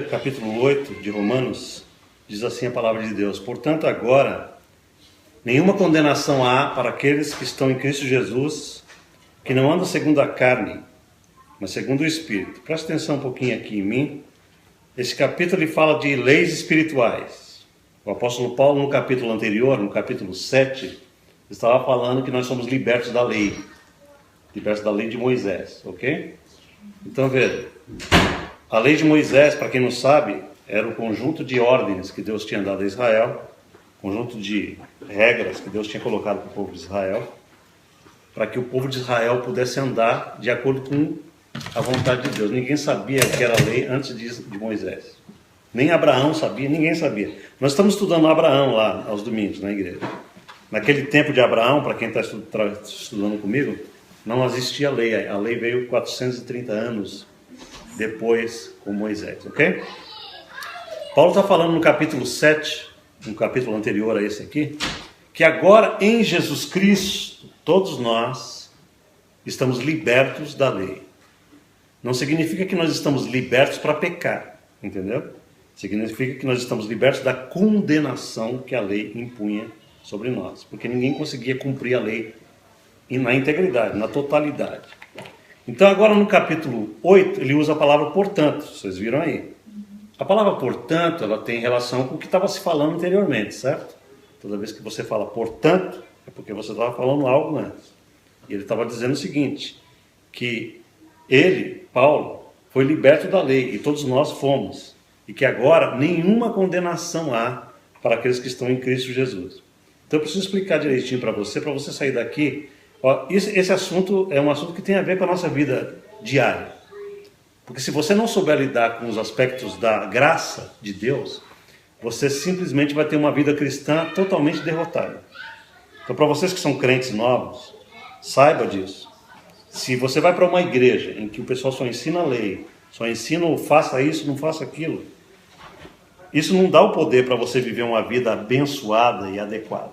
Capítulo 8 de Romanos, diz assim a palavra de Deus: portanto, agora, nenhuma condenação há para aqueles que estão em Cristo Jesus, que não andam segundo a carne, mas segundo o Espírito. Presta atenção um pouquinho aqui em mim. Esse capítulo ele fala de leis espirituais. O apóstolo Paulo, no capítulo anterior, no capítulo 7, estava falando que nós somos libertos da lei de Moisés, ok? Então veja, a lei de Moisés, para quem não sabe, era o conjunto de ordens que Deus tinha dado a Israel, conjunto de regras que Deus tinha colocado para o povo de Israel, para que o povo de Israel pudesse andar de acordo com a vontade de Deus. Ninguém sabia o que era a lei antes de Moisés. Nem Abraão sabia, ninguém sabia. Nós estamos estudando Abraão lá aos domingos na igreja. Naquele tempo de Abraão, para quem está estudando comigo, não existia lei. A lei veio 430 anos depois com Moisés, ok? Paulo está falando no capítulo 7, no capítulo anterior a esse aqui, que agora em Jesus Cristo, todos nós estamos libertos da lei. Não significa que nós estamos libertos para pecar, entendeu? Significa que nós estamos libertos da condenação que a lei impunha sobre nós, porque ninguém conseguia cumprir a lei na integridade, na totalidade. Então agora no capítulo 8, ele usa a palavra portanto, vocês viram aí. A palavra portanto, ela tem relação com o que estava se falando anteriormente, certo? Toda vez que você fala portanto, é porque você estava falando algo antes. E ele estava dizendo o seguinte, que ele, Paulo, foi liberto da lei, e todos nós fomos, e que agora nenhuma condenação há para aqueles que estão em Cristo Jesus. Então eu preciso explicar direitinho para você sair daqui. Ó, esse assunto é um assunto que tem a ver com a nossa vida diária. Porque se você não souber lidar com os aspectos da graça de Deus, você simplesmente vai ter uma vida cristã totalmente derrotada. Então, para vocês que são crentes novos, saiba disso. Se você vai para uma igreja em que o pessoal só ensina a lei, só ensina faça isso, não faça aquilo, isso não dá o poder para você viver uma vida abençoada e adequada.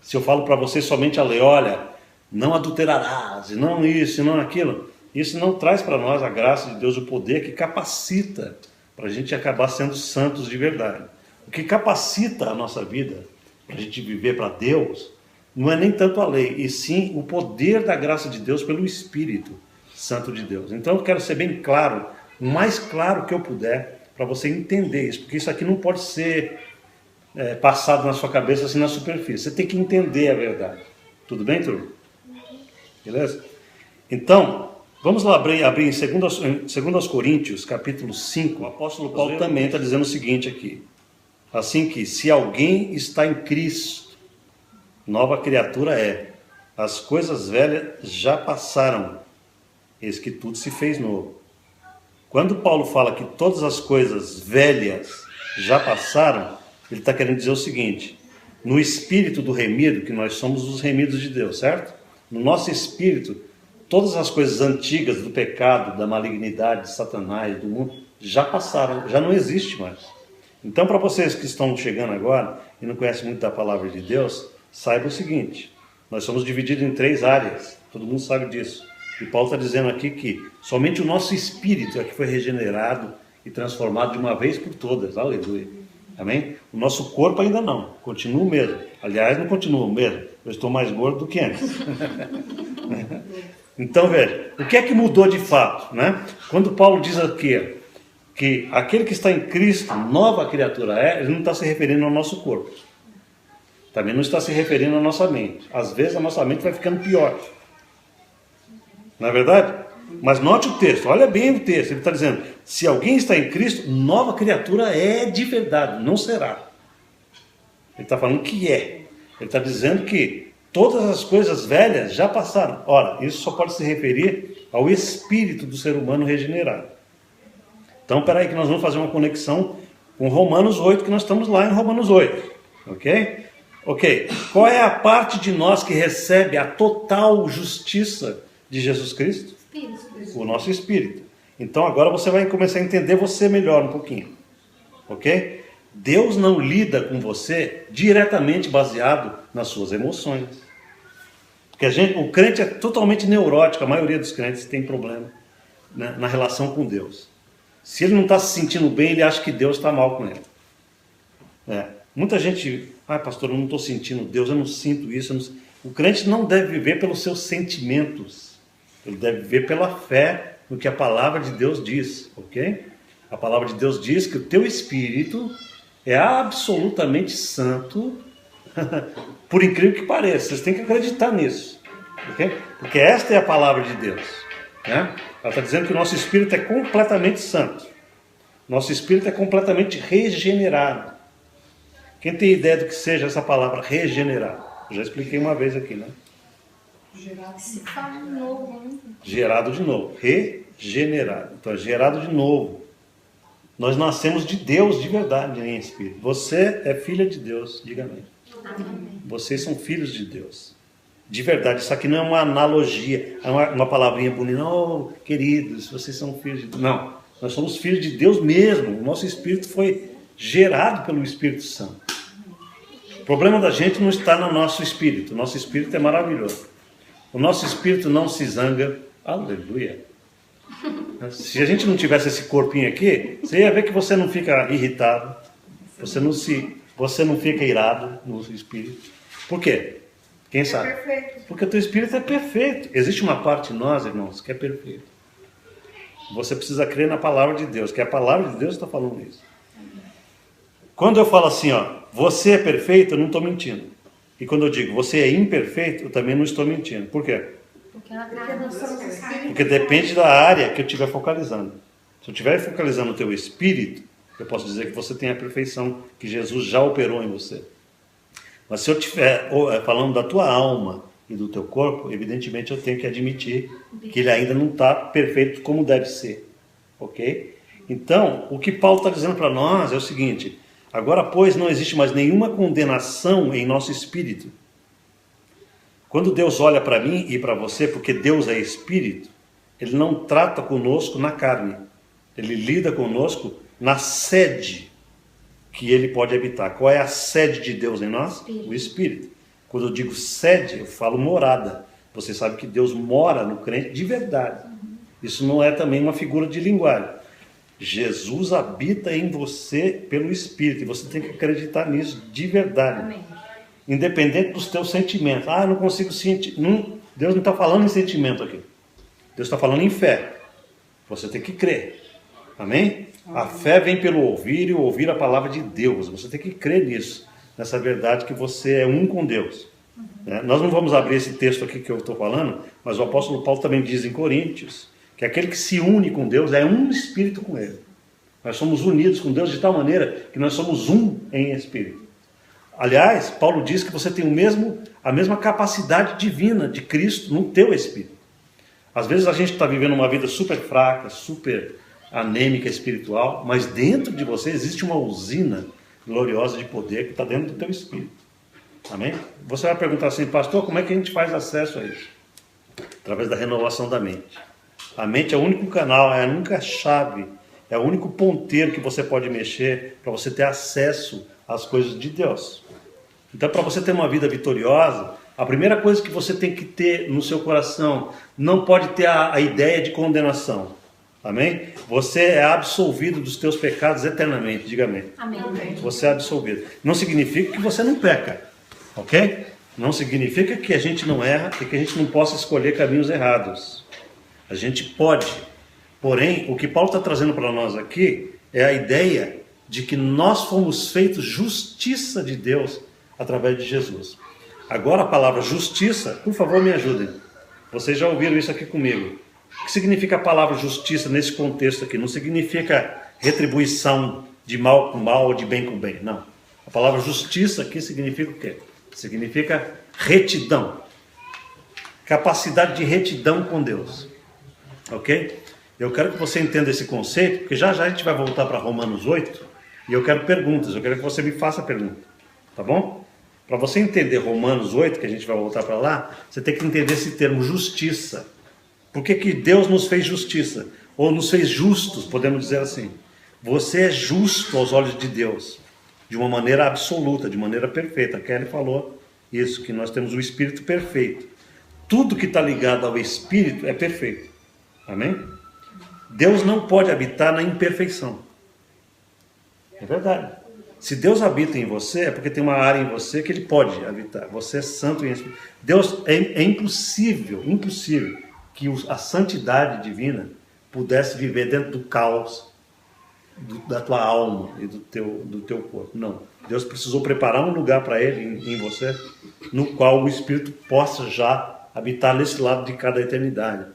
Se eu falo para você somente a lei, olha, não adulterarás, não isso, não aquilo, isso não traz para nós a graça de Deus, o poder que capacita para a gente acabar sendo santos de verdade. O que capacita a nossa vida para a gente viver para Deus não é nem tanto a lei, e sim o poder da graça de Deus pelo Espírito Santo de Deus. Então eu quero ser bem claro, o mais claro que eu puder, para você entender isso, porque isso aqui não pode ser passado na sua cabeça assim na superfície. Você tem que entender a verdade. Tudo bem, turma? Beleza? Então, vamos lá abrir em 2 Coríntios, capítulo 5. O apóstolo Paulo também está dizendo o seguinte aqui. Assim que, se alguém está em Cristo, nova criatura é. As coisas velhas já passaram, eis que tudo se fez novo. Quando Paulo fala que todas as coisas velhas já passaram, ele está querendo dizer o seguinte: no espírito do remido, que nós somos os remidos de Deus, certo? No nosso espírito, todas as coisas antigas do pecado, da malignidade, de Satanás, do mundo, já passaram, já não existe mais. Então, para vocês que estão chegando agora e não conhecem muito da palavra de Deus, saiba o seguinte: nós somos divididos em 3 áreas, todo mundo sabe disso. E Paulo está dizendo aqui que somente o nosso espírito é que foi regenerado e transformado de uma vez por todas. Aleluia. Amém? O nosso corpo ainda não, continua o mesmo. Aliás, não continua o mesmo. Eu estou mais gordo do que antes. Então, veja, o que é que mudou de fato, né? Quando Paulo diz aqui que aquele que está em Cristo, nova criatura é, ele não está se referindo ao nosso corpo. Também não está se referindo à nossa mente. Às vezes a nossa mente vai ficando pior. Não é verdade? Mas note o texto, olha bem o texto. Ele está dizendo, se alguém está em Cristo, nova criatura é de verdade, não será. Ele está falando que é. Ele está dizendo que todas as coisas velhas já passaram. Ora, isso só pode se referir ao espírito do ser humano regenerado. Então, espera aí que nós vamos fazer uma conexão com Romanos 8, que nós estamos lá em Romanos 8. Ok? Ok. Qual é a parte de nós que recebe a total justiça de Jesus Cristo? O nosso espírito. Então agora você vai começar a entender você melhor um pouquinho. Ok? Deus não lida com você diretamente baseado nas suas emoções. Porque o crente é totalmente neurótico, a maioria dos crentes tem problema, né, na relação com Deus. Se ele não está se sentindo bem, ele acha que Deus está mal com ele. Muita gente, pastor, eu não estou sentindo Deus, eu não sinto isso. O crente não deve viver pelos seus sentimentos. Ele deve viver pela fé no que a palavra de Deus diz, ok? A palavra de Deus diz que o teu espírito é absolutamente santo, por incrível que pareça. Vocês têm que acreditar nisso, ok? Porque esta é a palavra de Deus, né? Ela está dizendo que o nosso espírito é completamente santo. Nosso espírito é completamente regenerado. Quem tem ideia do que seja essa palavra regenerado? Eu já expliquei uma vez aqui, né? Gerado de novo. Regenerado. Então é gerado de novo. Nós nascemos de Deus de verdade em espírito. Você é filha de Deus, diga amém. Vocês são filhos de Deus. De verdade, isso aqui não é uma analogia, é uma palavrinha bonita. Oh, queridos, vocês são filhos de Deus. Não, nós somos filhos de Deus mesmo. O nosso espírito foi gerado pelo Espírito Santo. O problema da gente não está no nosso espírito. O nosso espírito é maravilhoso. O nosso espírito não se zanga. Aleluia. Se a gente não tivesse esse corpinho aqui, você ia ver que você não fica irritado. Você não fica irado no espírito. Por quê? Quem sabe? Porque o teu espírito é perfeito. Existe uma parte em nós, irmãos, que é perfeito. Você precisa crer na palavra de Deus, que a palavra de Deus está falando isso. Quando eu falo assim, você é perfeito, eu não estou mentindo. E quando eu digo você é imperfeito, eu também não estou mentindo. Por quê? Porque depende da área que eu estiver focalizando. Se eu estiver focalizando o teu espírito, eu posso dizer que você tem a perfeição que Jesus já operou em você. Mas se eu estiver falando da tua alma e do teu corpo, evidentemente eu tenho que admitir que ele ainda não está perfeito como deve ser. Ok? Então, o que Paulo está dizendo para nós é o seguinte: agora, pois, não existe mais nenhuma condenação em nosso espírito. Quando Deus olha para mim e para você, porque Deus é espírito, ele não trata conosco na carne. Ele lida conosco na sede que ele pode habitar. Qual é a sede de Deus em nós? O Espírito. Quando eu digo sede, eu falo morada. Você sabe que Deus mora no crente de verdade. Isso não é também uma figura de linguagem. Jesus habita em você pelo Espírito. E você tem que acreditar nisso de verdade. Amém. Independente dos teus sentimentos. Eu não consigo sentir. Deus não está falando em sentimento aqui. Deus está falando em fé. Você tem que crer. Amém? A fé vem pelo ouvir e ouvir a palavra de Deus. Você tem que crer nisso, nessa verdade que você é um com Deus. Nós não vamos abrir esse texto aqui que eu estou falando, mas o apóstolo Paulo também diz em Coríntios que aquele que se une com Deus é um espírito com ele. Nós somos unidos com Deus de tal maneira que nós somos um em espírito. Aliás, Paulo diz que você tem a mesma capacidade divina de Cristo no teu espírito. Às vezes a gente está vivendo uma vida super fraca, super anêmica espiritual, mas dentro de você existe uma usina gloriosa de poder que está dentro do teu espírito. Amém? Você vai perguntar assim: pastor, como é que a gente faz acesso a isso? Através da renovação da mente. A mente é o único canal, é a única chave, é o único ponteiro que você pode mexer para você ter acesso às coisas de Deus. Então, para você ter uma vida vitoriosa, a primeira coisa que você tem que ter no seu coração, não pode ter a ideia de condenação. Amém? Você é absolvido dos teus pecados eternamente. Diga amém. Amém. Você é absolvido. Não significa que você não peca. Ok? Não significa que a gente não erra e que a gente não possa escolher caminhos errados. A gente pode. Porém, o que Paulo está trazendo para nós aqui é a ideia de que nós fomos feitos justiça de Deus através de Jesus. Agora a palavra justiça, por favor, me ajudem. Vocês já ouviram isso aqui comigo. O que significa a palavra justiça nesse contexto aqui? Não significa retribuição de mal com mal ou de bem com bem, não. A palavra justiça aqui significa o quê? Significa retidão. Capacidade de retidão com Deus. Ok? Eu quero que você entenda esse conceito, porque já já a gente vai voltar para Romanos 8, e eu quero perguntas, eu quero que você me faça pergunta. Tá bom? Para você entender Romanos 8, que a gente vai voltar para lá, você tem que entender esse termo justiça. Por que que Deus nos fez justiça? Ou nos fez justos, podemos dizer assim. Você é justo aos olhos de Deus, de uma maneira absoluta, de maneira perfeita. A Kelly falou isso, que nós temos o Espírito perfeito. Tudo que está ligado ao Espírito é perfeito. Amém? Deus não pode habitar na imperfeição. É verdade. Se Deus habita em você, é porque tem uma área em você que Ele pode habitar. Você é santo em espírito. Deus, é impossível que a santidade divina pudesse viver dentro do caos da tua alma e do teu corpo. Não. Deus precisou preparar um lugar para Ele em você, no qual o Espírito possa já habitar nesse lado de cada eternidade.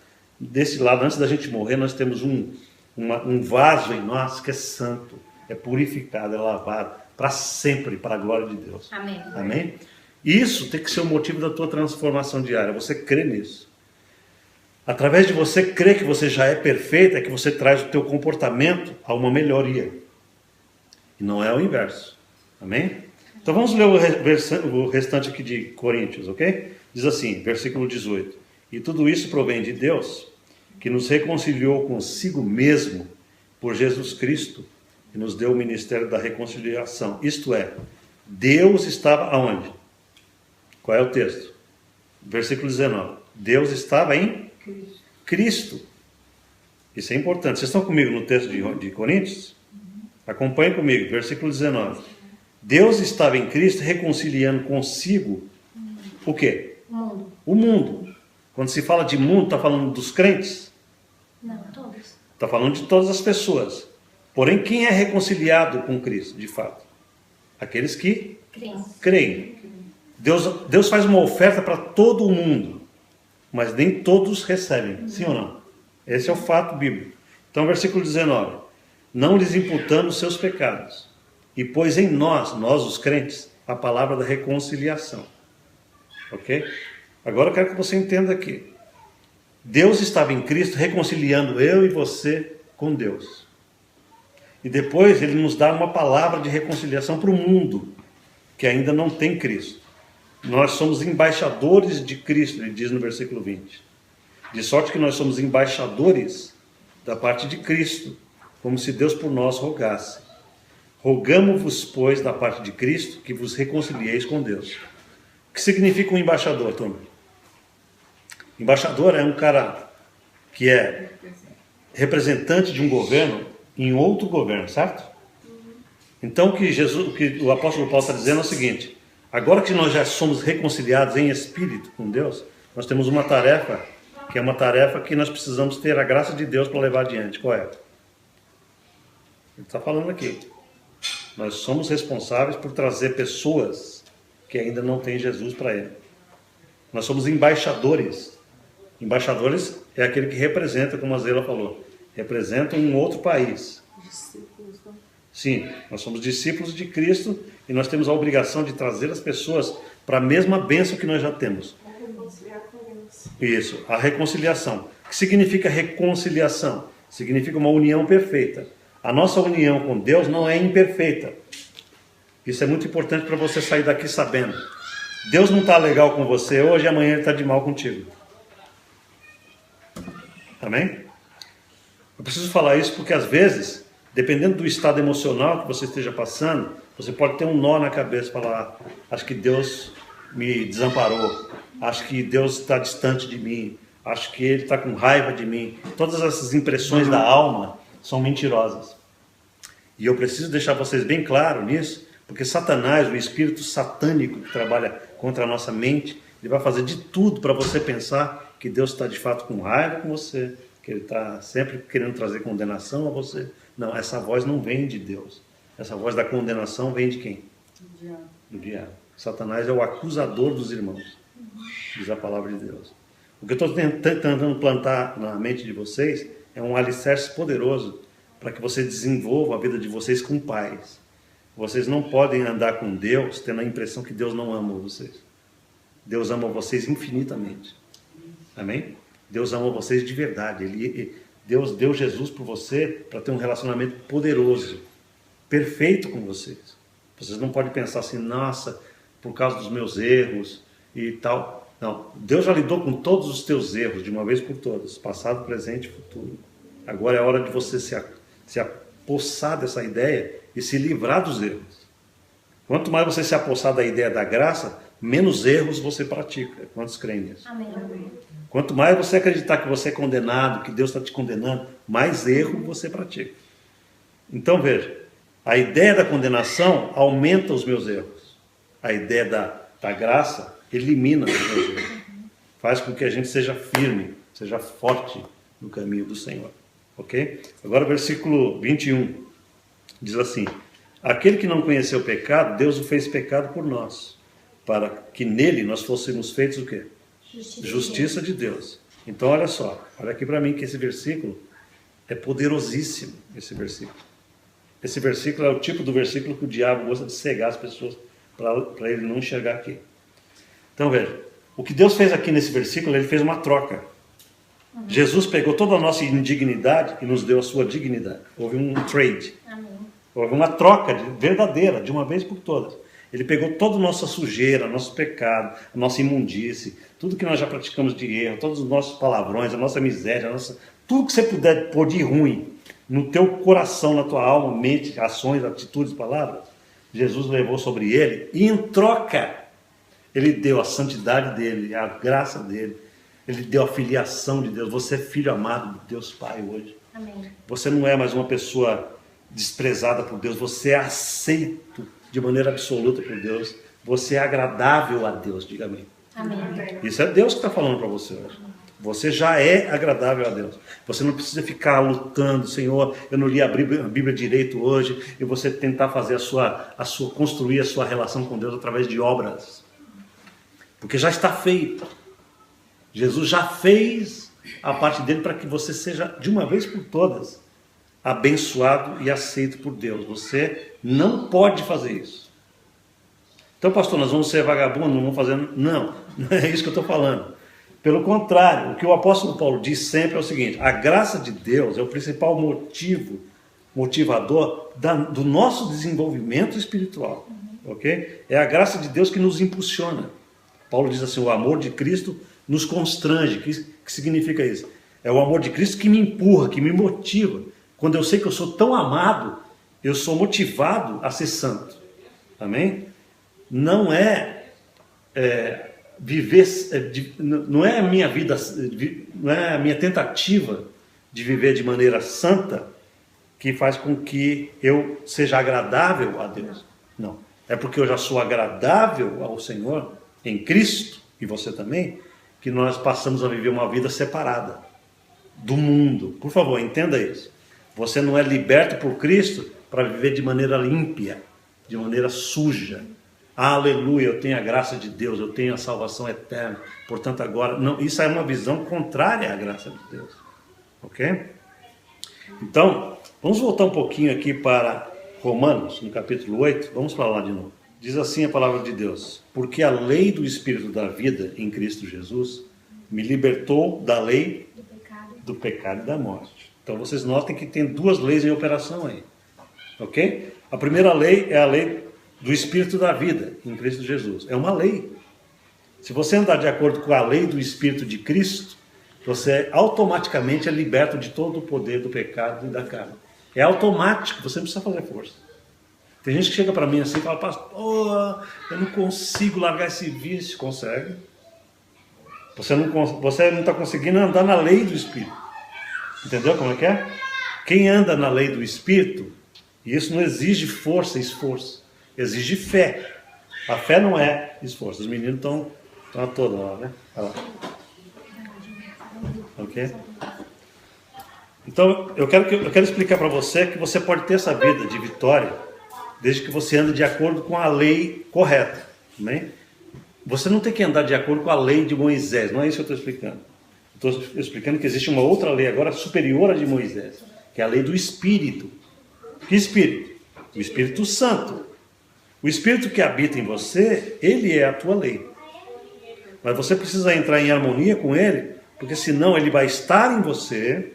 Desse lado, antes da gente morrer, nós temos um vaso em nós que é santo, é purificado, é lavado, para sempre, para a glória de Deus. Amém. Amém? Isso tem que ser o motivo da tua transformação diária. Você crê nisso. Através de você crer que você já é perfeito, é que você traz o teu comportamento a uma melhoria. E não é o inverso. Amém? Então vamos ler o restante aqui de Coríntios, ok? Diz assim, versículo 18. E tudo isso provém de Deus, que nos reconciliou consigo mesmo por Jesus Cristo e nos deu o ministério da reconciliação. Isto é, Deus estava aonde? Qual é o texto? Versículo 19. Deus estava em Cristo. Isso é importante. Vocês estão comigo no texto de Coríntios? Acompanhem comigo, versículo 19. Deus estava em Cristo reconciliando consigo o quê? O mundo. Quando se fala de mundo, está falando dos crentes? Não, todos. Está falando de todas as pessoas. Porém, quem é reconciliado com Cristo, de fato? Aqueles que creem. Deus faz uma oferta para todo o mundo, mas nem todos recebem, sim ou não? Esse é o fato bíblico. Então, versículo 19. Não lhes imputando os seus pecados, e pôs em nós os crentes, a palavra da reconciliação. Ok? Agora eu quero que você entenda aqui. Deus estava em Cristo reconciliando eu e você com Deus. E depois Ele nos dá uma palavra de reconciliação para o mundo, que ainda não tem Cristo. Nós somos embaixadores de Cristo, ele diz no versículo 20. De sorte que nós somos embaixadores da parte de Cristo, como se Deus por nós rogasse. Rogamo-vos, pois, da parte de Cristo, que vos reconcilieis com Deus. O que significa um embaixador, Tom? Embaixador é um cara que é representante de um governo em outro governo, certo? Então o que o apóstolo Paulo está dizendo é o seguinte: agora que nós já somos reconciliados em espírito com Deus, nós temos uma tarefa, que é uma tarefa que nós precisamos ter a graça de Deus para levar adiante. Qual é? Ele está falando aqui. Nós somos responsáveis por trazer pessoas que ainda não têm Jesus para ele. Nós somos embaixadores. Embaixadores é aquele que representa, como a Zela falou, representa um outro país. Discípulos, né? Sim, nós somos discípulos de Cristo e nós temos a obrigação de trazer as pessoas para a mesma bênção que nós já temos. Reconciliar com Deus. Isso, a reconciliação. O que significa reconciliação? Significa uma união perfeita. A nossa união com Deus não é imperfeita. Isso é muito importante para você sair daqui sabendo. Deus não está legal com você hoje e amanhã Ele está de mal contigo. Amém? Eu preciso falar isso porque às vezes, dependendo do estado emocional que você esteja passando, você pode ter um nó na cabeça e falar: acho que Deus me desamparou, acho que Deus está distante de mim, acho que Ele está com raiva de mim. Todas essas impressões da alma são mentirosas. E eu preciso deixar vocês bem claro nisso, porque Satanás, o espírito satânico que trabalha contra a nossa mente, ele vai fazer de tudo para você pensar que Deus está de fato com raiva com você, que Ele está sempre querendo trazer condenação a você. Não, essa voz não vem de Deus. Essa voz da condenação vem de quem? Do diabo. Satanás é o acusador dos irmãos, diz a palavra de Deus. O que eu estou tentando plantar na mente de vocês é um alicerce poderoso para que você desenvolva a vida de vocês com paz. Vocês não podem andar com Deus tendo a impressão que Deus não ama vocês. Deus ama vocês infinitamente. Amém? Deus ama vocês de verdade. Deus deu Jesus por você para ter um relacionamento poderoso, perfeito com vocês. Vocês não podem pensar assim: nossa, por causa dos meus erros e tal. Não, Deus já lidou com todos os teus erros de uma vez por todas, passado, presente e futuro. Agora é hora de você se apossar dessa ideia e se livrar dos erros. Quanto mais você se apossar da ideia da graça, menos erros você pratica. Quantos creem nisso? Amém. Quanto mais você acreditar que você é condenado, que Deus está te condenando, mais erro você pratica. Então veja, a ideia da condenação aumenta os meus erros. A ideia da graça elimina os meus erros. Faz com que a gente seja firme, seja forte no caminho do Senhor. Ok? Agora o versículo 21 diz assim: aquele que não conheceu o pecado, Deus o fez pecado por nós, para que nele nós fôssemos feitos o quê? Justiça de Deus. Então olha só, olha aqui para mim que esse versículo é poderosíssimo, esse versículo. Esse versículo é o tipo do versículo que o diabo gosta de cegar as pessoas para ele não enxergar aqui. Então veja, o que Deus fez aqui nesse versículo, ele fez uma troca. Jesus pegou toda a nossa indignidade e nos deu a sua dignidade. Houve um trade. Amém. Houve uma troca verdadeira, de uma vez por todas. Ele pegou toda a nossa sujeira, nosso pecado, a nossa imundície, tudo que nós já praticamos de erro, todos os nossos palavrões, a nossa miséria, tudo que você puder pôr de ruim no teu coração, na tua alma, mente, ações, atitudes, palavras, Jesus levou sobre ele e em troca ele deu a santidade dele, a graça dele, ele deu a filiação de Deus. Você é filho amado de Deus Pai hoje. Amém. Você não é mais uma pessoa desprezada por Deus, você é aceito de maneira absoluta por Deus, você é agradável a Deus, diga amém. Amém. Isso é Deus que está falando para você hoje. Você já é agradável a Deus. Você não precisa ficar lutando, Senhor, eu não li a Bíblia direito hoje, e você tentar fazer construir a sua relação com Deus através de obras. Porque já está feito. Jesus já fez a parte dele para que você seja, de uma vez por todas, abençoado e aceito por Deus. Você não pode fazer isso. Então, pastor, nós vamos ser vagabundos, não vamos fazer... Não é isso que eu estou falando. Pelo contrário, o que o apóstolo Paulo diz sempre é o seguinte: a graça de Deus é o principal motivador do nosso desenvolvimento espiritual. Ok? É a graça de Deus que nos impulsiona. Paulo diz assim: o amor de Cristo nos constrange. O que significa isso? É o amor de Cristo que me empurra, que me motiva. Quando eu sei que eu sou tão amado, eu sou motivado a ser santo. Amém? Não é viver, não é a minha vida, não é a minha tentativa de viver de maneira santa que faz com que eu seja agradável a Deus. Não. É porque eu já sou agradável ao Senhor em Cristo, e você também, que nós passamos a viver uma vida separada do mundo. Por favor, entenda isso. Você não é liberto por Cristo para viver de maneira ímpia, de maneira suja. Aleluia, eu tenho a graça de Deus, eu tenho a salvação eterna. Portanto, agora, não, isso é uma visão contrária à graça de Deus. Ok? Então, vamos voltar um pouquinho aqui para Romanos, no capítulo 8. Vamos para lá de novo. Diz assim a palavra de Deus: porque a lei do Espírito da vida em Cristo Jesus me libertou da lei do pecado e da morte. Então vocês notem que tem duas leis em operação aí. Ok? A primeira lei é a lei do Espírito da vida em Cristo Jesus. É uma lei. Se você andar de acordo com a lei do Espírito de Cristo, você automaticamente é liberto de todo o poder do pecado e da carne. É automático, você não precisa fazer força. Tem gente que chega para mim assim e fala: pastor, eu não consigo largar esse vício. Consegue. Você não está conseguindo andar na lei do Espírito. Entendeu como é que é? Quem anda na lei do Espírito, e isso não exige força e esforço, exige fé. A fé não é esforço. Os meninos estão a toda lá, né? Olha lá. Ok? Então, eu quero explicar para você que você pode ter essa vida de vitória desde que você ande de acordo com a lei correta. Amém? Você não tem que andar de acordo com a lei de Moisés. Não é isso que eu estou explicando. Estou explicando que existe uma outra lei agora superior à de Moisés, que é a lei do Espírito. Que Espírito? O Espírito Santo. O Espírito que habita em você, ele é a tua lei. Mas você precisa entrar em harmonia com ele, porque senão ele vai estar em você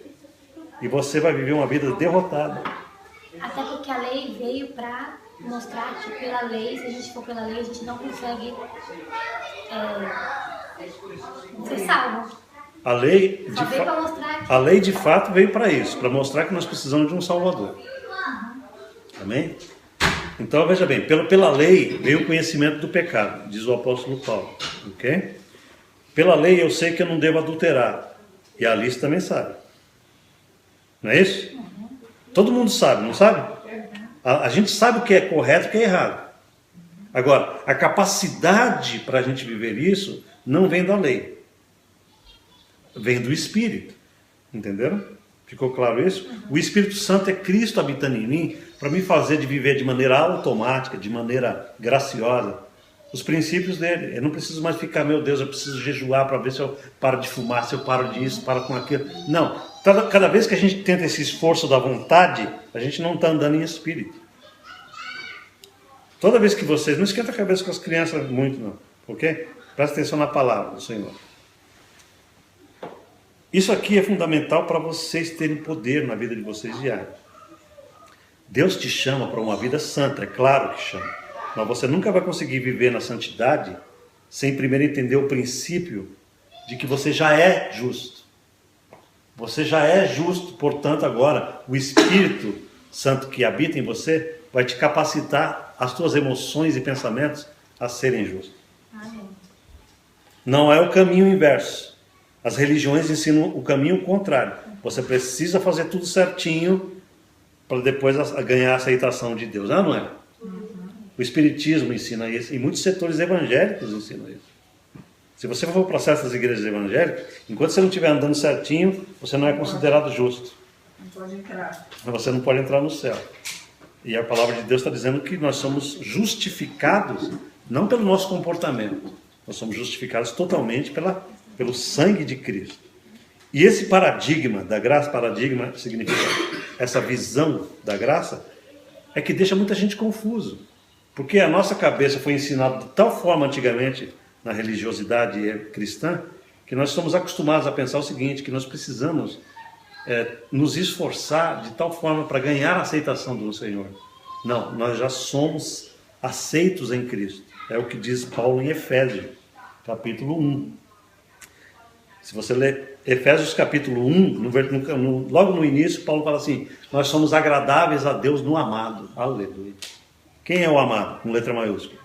e você vai viver uma vida derrotada. Até porque a lei veio para mostrar que pela lei, se a gente for pela lei, a gente não consegue ser salvo. A lei, Só veio para mostrar que... a lei de fato veio para isso, para mostrar que nós precisamos de um Salvador. Amém? Então, veja bem, pela lei veio o conhecimento do pecado, diz o apóstolo Paulo, ok? Pela lei eu sei que eu não devo adulterar, e a Alice também sabe. Não é isso? Todo mundo sabe, não sabe? A gente sabe o que é correto e o que é errado. Agora, a capacidade para a gente viver isso não vem da lei. Vem do Espírito. Entenderam? Ficou claro isso? O Espírito Santo é Cristo habitando em mim para me fazer de viver de maneira automática, de maneira graciosa, os princípios dele. Eu não preciso mais ficar, meu Deus, eu preciso jejuar para ver se eu paro de fumar, se eu paro disso, paro com aquilo. Não. Cada vez que a gente tenta esse esforço da vontade, a gente não está andando em espírito. Toda vez que vocês... Não esquenta a cabeça com as crianças muito, não. Ok? Presta atenção na palavra do Senhor. Isso aqui é fundamental para vocês terem poder na vida de vocês diária. Deus te chama para uma vida santa, é claro que chama. Mas você nunca vai conseguir viver na santidade sem primeiro entender o princípio de que você já é justo. Você já é justo, portanto agora o Espírito Santo que habita em você vai te capacitar as tuas emoções e pensamentos a serem justos. Amém. Não é o caminho inverso. As religiões ensinam o caminho contrário. Você precisa fazer tudo certinho para depois ganhar a aceitação de Deus. Não é? O Espiritismo ensina isso e muitos setores evangélicos ensinam isso. Se você for para certas igrejas evangélicas, enquanto você não estiver andando certinho, você não é considerado justo. Não pode entrar. Você não pode entrar no céu. E a palavra de Deus está dizendo que nós somos justificados, não pelo nosso comportamento. Nós somos justificados totalmente pelo sangue de Cristo. E esse paradigma da graça, paradigma significa essa visão da graça, é que deixa muita gente confuso. Porque a nossa cabeça foi ensinada de tal forma antigamente na religiosidade cristã, que nós estamos acostumados a pensar o seguinte, que nós precisamos nos esforçar de tal forma para ganhar a aceitação do Senhor. Não, nós já somos aceitos em Cristo. É o que diz Paulo em Efésios, capítulo 1. Se você ler Efésios capítulo 1, logo no início, Paulo fala assim, nós somos agradáveis a Deus no amado. Aleluia. Quem é o amado? Com letra maiúscula.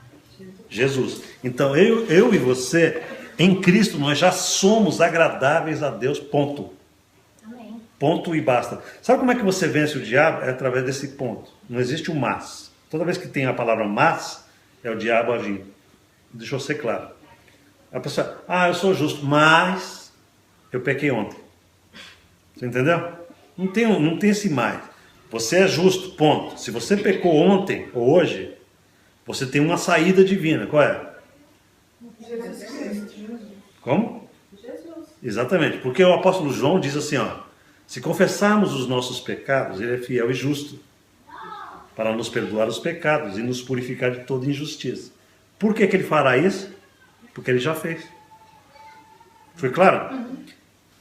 Jesus. Então, eu e você, em Cristo, nós já somos agradáveis a Deus, ponto. Amém. Ponto e basta. Sabe como é que você vence o diabo? É através desse ponto. Não existe o mas. Toda vez que tem a palavra mas, é o diabo agindo. Deixa eu ser claro. A pessoa, eu sou justo, mas eu pequei ontem. Você entendeu? Não tem esse mais. Você é justo, ponto. Se você pecou ontem ou hoje, você tem uma saída divina. Qual é? Jesus Cristo. Como? Jesus. Exatamente. Porque o apóstolo João diz assim, se confessarmos os nossos pecados, ele é fiel e justo para nos perdoar os pecados e nos purificar de toda injustiça. Por que ele fará isso? Porque ele já fez. Foi claro?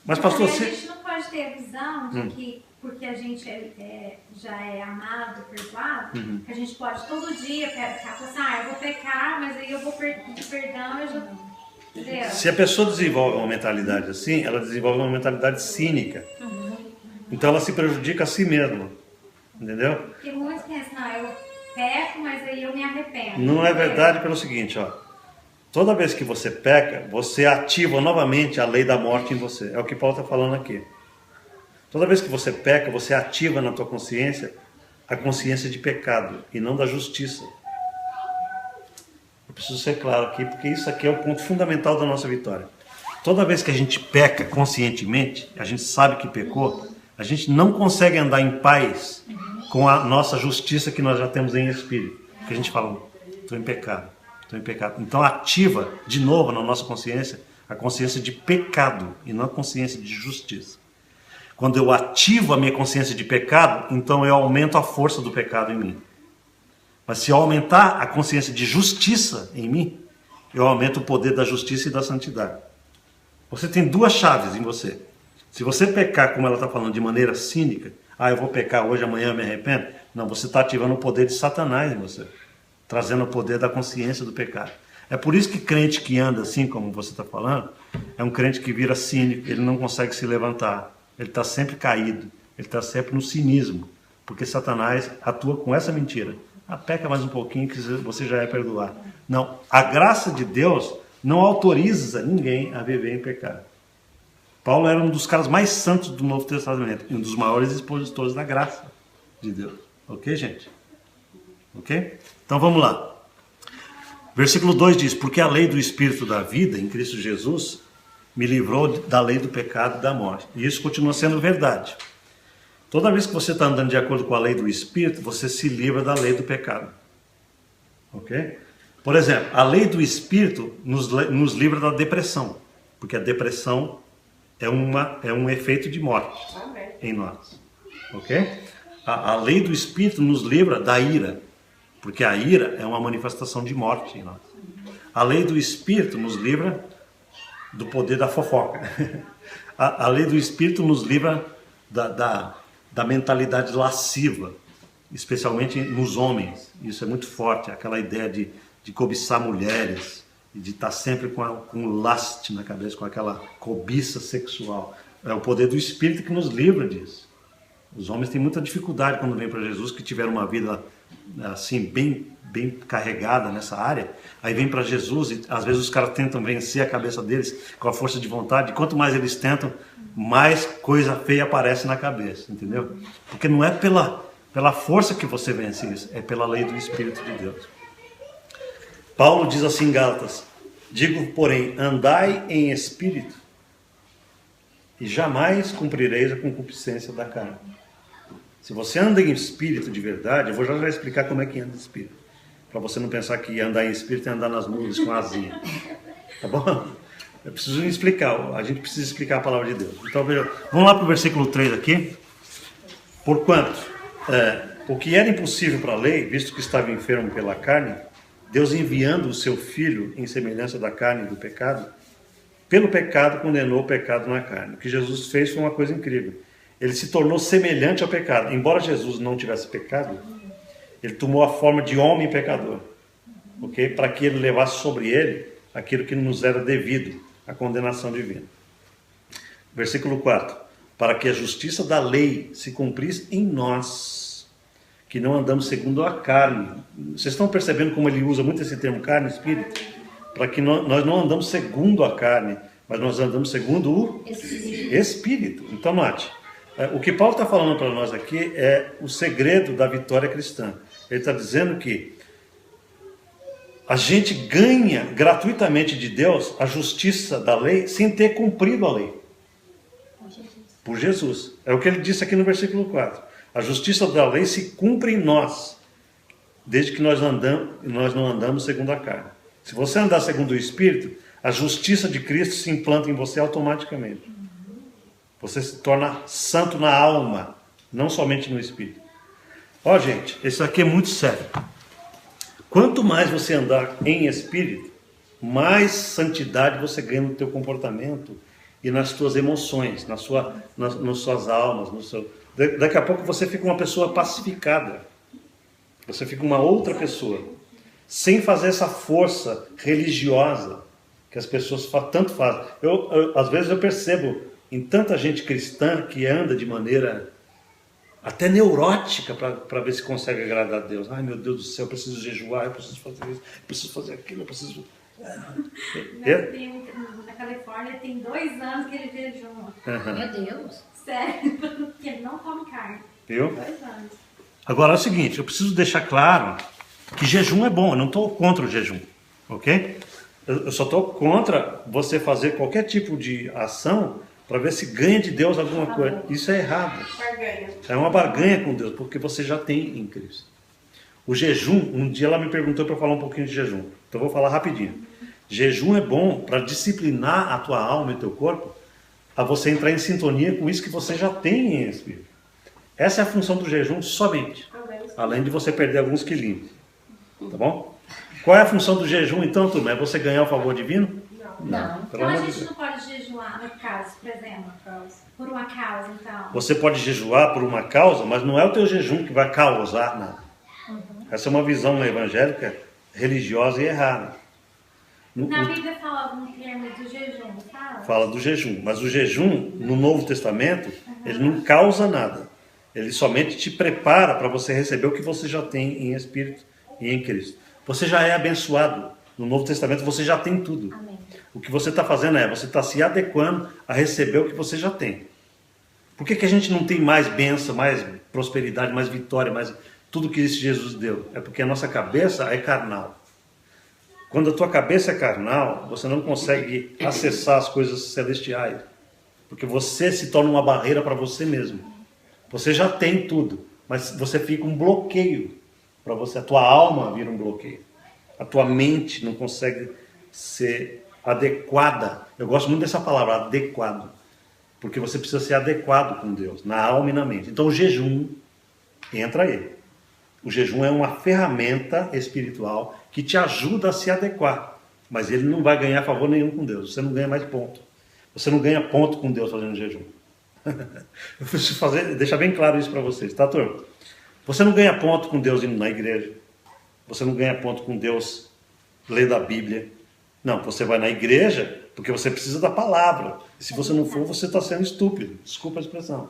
Mas pastor, a gente não pode ter a visão de que porque a gente já é amado, perdoado, que a gente pode todo dia ficar assim, eu vou pecar, mas aí eu vou pedir perdão, eu já... Entendeu? se a pessoa desenvolve uma mentalidade assim, ela desenvolve uma mentalidade cínica. Então ela se prejudica a si mesma. Entendeu? Porque muitos pensam, eu peco, mas aí eu me arrependo. Não é verdade pelo seguinte, toda vez que você peca, você ativa novamente a lei da morte em você. É o que Paulo está falando aqui. Toda vez que você peca, você ativa na tua consciência a consciência de pecado e não da justiça. Eu preciso ser claro aqui, porque isso aqui é o ponto fundamental da nossa vitória. Toda vez que a gente peca conscientemente, a gente sabe que pecou, a gente não consegue andar em paz com a nossa justiça que nós já temos em espírito. Porque a gente fala, estou em pecado. Então ativa de novo na nossa consciência a consciência de pecado e não a consciência de justiça. Quando eu ativo a minha consciência de pecado, então eu aumento a força do pecado em mim. Mas se eu aumentar a consciência de justiça em mim, eu aumento o poder da justiça e da santidade. Você tem duas chaves em você. Se você pecar, como ela está falando, de maneira cínica, eu vou pecar hoje, amanhã eu me arrependo. Não, você está ativando o poder de Satanás em você, trazendo o poder da consciência do pecado. É por isso que crente que anda assim, como você está falando, é um crente que vira cínico, ele não consegue se levantar, ele está sempre caído, ele está sempre no cinismo, porque Satanás atua com essa mentira. peca mais um pouquinho que você já é perdoado. Não, a graça de Deus não autoriza ninguém a viver em pecado. Paulo era um dos caras mais santos do Novo Testamento e um dos maiores expositores da graça de Deus. Ok, gente? Ok? Então vamos lá. Versículo 2 diz: porque a lei do Espírito da vida em Cristo Jesus me livrou da lei do pecado e da morte. E isso continua sendo verdade. Toda vez que você está andando de acordo com a lei do Espírito, você se livra da lei do pecado. Ok? Por exemplo, a lei do Espírito nos livra da depressão. Porque a depressão é um efeito de morte em nós. Ok? A lei do Espírito nos livra da ira. Porque a ira é uma manifestação de morte em nós. A lei do Espírito nos livra do poder da fofoca. A lei do Espírito nos livra da mentalidade lasciva, especialmente nos homens. Isso é muito forte, aquela ideia de cobiçar mulheres, e de estar sempre com lust na cabeça, com aquela cobiça sexual. É o poder do Espírito que nos livra disso. Os homens têm muita dificuldade quando vêm para Jesus, que tiveram uma vida assim bem carregada nessa área. Aí vem para Jesus e às vezes os caras tentam vencer a cabeça deles com a força de vontade. E quanto mais eles tentam, mais coisa feia aparece na cabeça, entendeu? Porque não é pela força que você vence isso, é pela lei do Espírito de Deus. Paulo diz assim em Gálatas: digo, porém, andai em espírito e jamais cumprireis a concupiscência da carne. Se você anda em espírito de verdade, eu vou já explicar como é que anda em espírito. Para você não pensar que andar em espírito é andar nas nuvens com asinha. Tá bom? Eu preciso explicar, a gente precisa explicar a palavra de Deus. Então, vamos lá para o versículo 3 aqui. Porquanto, o que era impossível para a lei, visto que estava enfermo pela carne, Deus enviando o seu Filho em semelhança da carne e do pecado, pelo pecado condenou o pecado na carne. O que Jesus fez foi uma coisa incrível. Ele se tornou semelhante ao pecado. Embora Jesus não tivesse pecado, ele tomou a forma de homem pecador, ok? Para que ele levasse sobre ele aquilo que nos era devido, a condenação divina. Versículo 4. Para que a justiça da lei se cumprisse em nós, que não andamos segundo a carne. Vocês estão percebendo como ele usa muito esse termo carne e espírito? Para que nós não andamos segundo a carne, mas nós andamos segundo o Espírito. Então, note. O que Paulo está falando para nós aqui é o segredo da vitória cristã. Ele está dizendo que a gente ganha gratuitamente de Deus a justiça da lei sem ter cumprido a lei. Por Jesus. É o que ele disse aqui no versículo 4. A justiça da lei se cumpre em nós, desde que nós não andamos segundo a carne. Se você andar segundo o Espírito, a justiça de Cristo se implanta em você automaticamente. Você se torna santo na alma, não somente no Espírito. Ó, gente, isso aqui é muito sério. Quanto mais você andar em Espírito, mais santidade você ganha no teu comportamento e nas tuas emoções, nas suas almas. Daqui a pouco você fica uma pessoa pacificada. Você fica uma outra pessoa. Sem fazer essa força religiosa que as pessoas tanto fazem. Às vezes eu percebo em tanta gente cristã que anda de maneira até neurótica para ver se consegue agradar a Deus. Ai, meu Deus do céu, eu preciso jejuar, eu preciso fazer isso, eu preciso fazer aquilo, eu preciso... Na Califórnia tem 2 anos que ele jejuma. Meu Deus. Sério, que ele não come carne. Viu? 2 anos. Agora é o seguinte, eu preciso deixar claro que jejum é bom, eu não estou contra o jejum, ok? Eu só estou contra você fazer qualquer tipo de ação para ver se ganha de Deus alguma coisa. Isso é errado. Barganha. É uma barganha com Deus, porque você já tem em Cristo. O jejum, um dia ela me perguntou para falar um pouquinho de jejum. Então eu vou falar rapidinho. Jejum é bom para disciplinar a tua alma e teu corpo a você entrar em sintonia com isso que você já tem em Espírito. Essa é a função do jejum somente. Além de você perder alguns quilinhos. Tá bom? Qual é a função do jejum então, turma? É você ganhar o favor divino? Não. Pelo Então a amor de gente Deus. não pode jejuar, no caso, por exemplo, por uma causa, então. Você pode jejuar por uma causa, mas não é o teu jejum que vai causar nada. Essa é uma visão evangélica, religiosa e errada. Na Bíblia fala algum termo do jejum, não fala? Fala do jejum, mas o jejum, no Novo Testamento, ele não causa nada. Ele somente te prepara para você receber o que você já tem em Espírito e em Cristo. Você já é abençoado. No Novo Testamento você já tem tudo. Amém. O que você está fazendo você está se adequando a receber o que você já tem. Por que a gente não tem mais bênção, mais prosperidade, mais vitória, mais tudo que Jesus deu? É porque a nossa cabeça é carnal. Quando a tua cabeça é carnal, você não consegue acessar as coisas celestiais. Porque você se torna uma barreira para você mesmo. Você já tem tudo, mas você fica um bloqueio para você. A tua alma vira um bloqueio. A tua mente não consegue ser adequada. Eu gosto muito dessa palavra, adequado. Porque você precisa ser adequado com Deus, na alma e na mente. Então o jejum entra aí. O jejum é uma ferramenta espiritual que te ajuda a se adequar. Mas ele não vai ganhar favor nenhum com Deus. Você não ganha mais ponto. Você não ganha ponto com Deus fazendo jejum. Eu preciso deixar bem claro isso para vocês, tá, turma? Você não ganha ponto com Deus indo na igreja. Você não ganha ponto com Deus lendo a Bíblia. Não, você vai na igreja porque você precisa da palavra. E se você não for, você está sendo estúpido. Desculpa a expressão.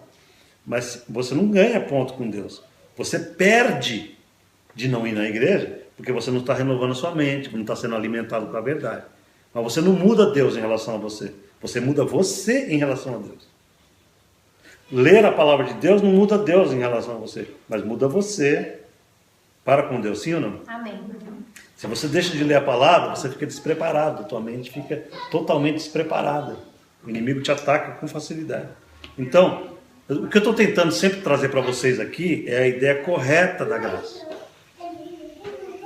Mas você não ganha ponto com Deus. Você perde de não ir na igreja porque você não está renovando a sua mente, não está sendo alimentado com a verdade. Mas você não muda Deus em relação a você. Você muda você em relação a Deus. Ler a palavra de Deus não muda Deus em relação a você, mas muda você para com Deus, sim ou não? Amém. Se você deixa de ler a palavra, você fica despreparado, tua mente fica totalmente despreparada. O inimigo te ataca com facilidade. Então, o que eu estou tentando sempre trazer para vocês aqui é a ideia correta da graça.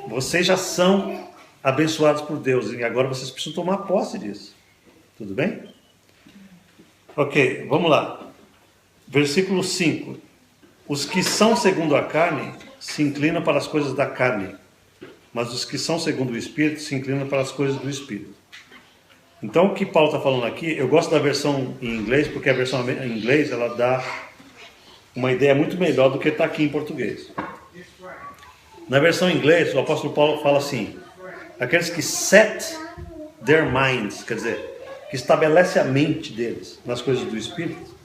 Vocês já são abençoados por Deus e agora vocês precisam tomar posse disso. Tudo bem? Ok, vamos lá. Versículo 5. Os que são segundo a carne se inclinam para as coisas da carne, mas os que são segundo o Espírito se inclinam para as coisas do Espírito. Então o que Paulo está falando aqui, eu gosto da versão em inglês, porque a versão em inglês ela dá uma ideia muito melhor do que está aqui em português. Na versão em inglês, o apóstolo Paulo fala assim: aqueles que set their minds, quer dizer, que estabelece a mente deles nas coisas do Espírito,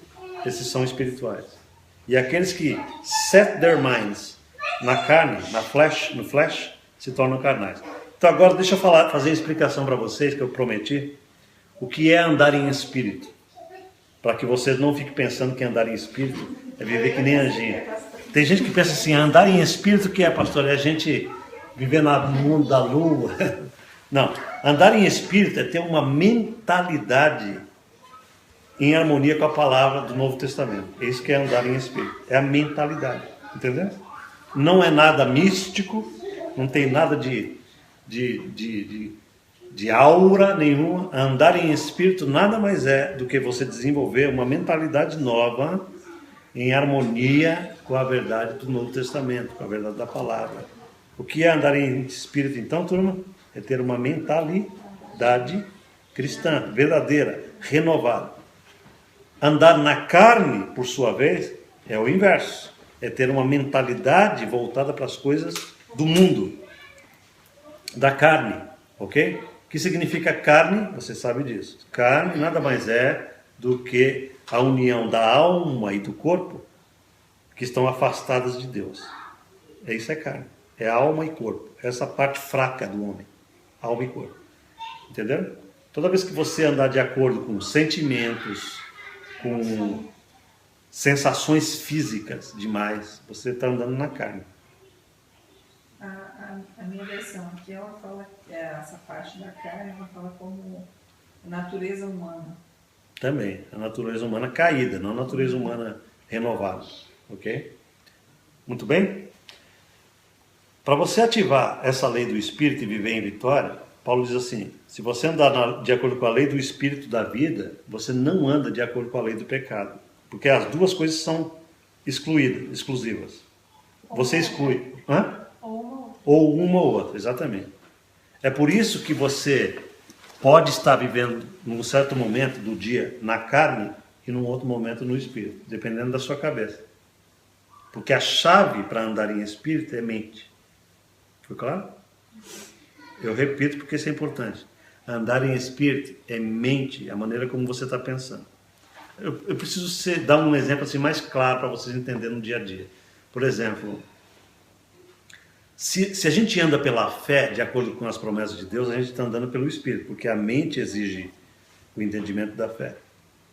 esses são espirituais. E aqueles que set their minds na carne, no flesh, se tornam carnais. Então agora deixa eu fazer a explicação para vocês, que eu prometi, o que é andar em espírito. Para que vocês não fiquem pensando que andar em espírito é viver que nem anjinho. Tem gente que pensa assim, andar em espírito que é, pastor? É a gente viver no mundo da lua. Não, andar em espírito é ter uma mentalidade em harmonia com a palavra do Novo Testamento. É isso que é andar em espírito. É a mentalidade. Entendeu? Não é nada místico, não tem nada de aura nenhuma. Andar em espírito nada mais é do que você desenvolver uma mentalidade nova em harmonia com a verdade do Novo Testamento, com a verdade da palavra. O que é andar em espírito então, turma? É ter uma mentalidade cristã, verdadeira, renovada. Andar na carne, por sua vez, é o inverso. É ter uma mentalidade voltada para as coisas do mundo, da carne, ok? O que significa carne? Você sabe disso. Carne nada mais é do que a união da alma e do corpo que estão afastadas de Deus. Isso é carne. É alma e corpo. Essa parte fraca do homem. Alma e corpo. Entendeu? Toda vez que você andar de acordo com sentimentos, com sensações físicas demais, você está andando na carne. A minha versão aqui, ela fala que essa parte da carne, ela fala como natureza humana. Também, a natureza humana caída, não a natureza humana renovada. Ok? Muito bem? Para você ativar essa lei do Espírito e viver em vitória, Paulo diz assim: se você andar de acordo com a lei do Espírito da vida, você não anda de acordo com a lei do pecado. Porque as duas coisas são exclusivas. Você exclui. Ou uma ou outra, exatamente. É por isso que você pode estar vivendo num certo momento do dia na carne e num outro momento no Espírito, dependendo da sua cabeça. Porque a chave para andar em Espírito é mente. Foi claro? Eu repito porque isso é importante. Andar em Espírito é mente, a maneira como você está pensando. Eu preciso dar um exemplo assim, mais claro para vocês entenderem no dia a dia. Por exemplo, se a gente anda pela fé, de acordo com as promessas de Deus, a gente está andando pelo Espírito, porque a mente exige o entendimento da fé.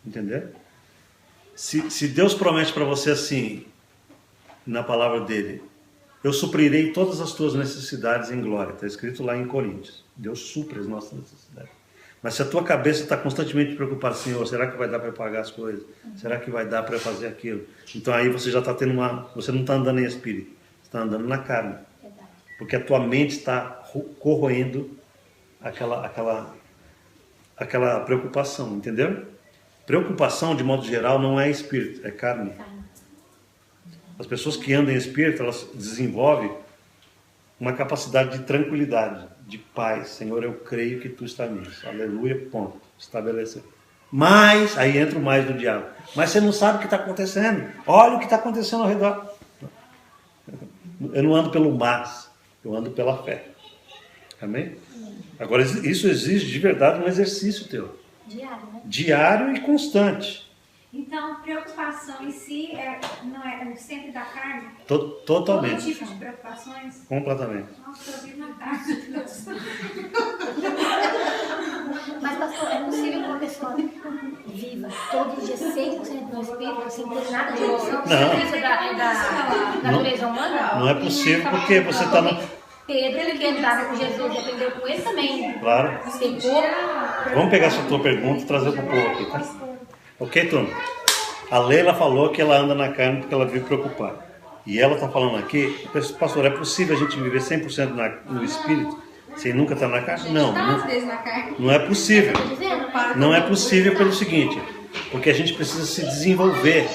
Entendeu? Se Deus promete para você assim, na palavra dele, eu suprirei todas as tuas necessidades em glória. Está escrito lá em Coríntios. Deus supre as nossas necessidades. Mas se a tua cabeça está constantemente preocupada, Senhor, será que vai dar para pagar as coisas? Será que vai dar para fazer aquilo? Então aí você já está tendo você não está andando em espírito, você está andando na carne. Porque a tua mente está corroendo aquela preocupação, entendeu? Preocupação, de modo geral, não é espírito, é carne. As pessoas que andam em espírito, elas desenvolvem uma capacidade de tranquilidade, de paz. Senhor, eu creio que tu está nisso. Aleluia, ponto. Estabeleceu. Mas, aí entra o mais do diabo. Mas você não sabe o que está acontecendo. Olha o que está acontecendo ao redor. Eu não ando pelo mas, eu ando pela fé. Amém? Agora, isso exige de verdade um exercício teu. Diário, né? Diário e constante. Então, preocupação em si não é sempre da carne? Totalmente. Todo tipo de preocupações? Completamente. Nossa, eu vi na carne. Mas, pastor, é possível que uma pessoa viva todos os dias 100% no espírito, sem ter nada de emoção? Não. Isso é da natureza humana? Não é possível porque você está no... Pedro, que andava com Jesus e aprendeu com ele também. Claro. Pecou. Vamos pegar essa tua pergunta e trazer para o povo aqui, tá? Ok, turma? A Leila falou que ela anda na carne porque ela vive preocupada. E ela está falando aqui, pastor, é possível a gente viver 100% no espírito sem nunca estar na carne? Não, não é possível. Não é possível pelo seguinte, porque a gente precisa se desenvolver.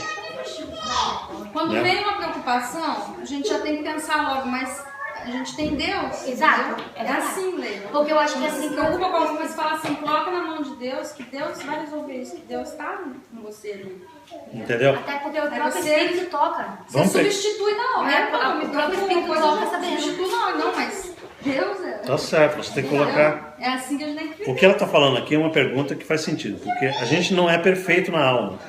Quando vem uma preocupação, a gente já tem que pensar logo, mas a gente tem Deus. Exato. É assim, Leila. Porque eu acho que é assim que preocupa com alguma coisa, fala assim, coloca na mão de Deus, que Deus vai resolver isso, que Deus está com você ali. Entendeu? Até porque o próprio Espírito toca. Você substitui na hora. O próprio Espírito toca, sabendo. Substitui na hora, não, mas Deus é... Tá certo, você tem que colocar... É assim que a gente tem que viver. O que ela está falando aqui é uma pergunta que faz sentido, porque a gente não é perfeito na alma.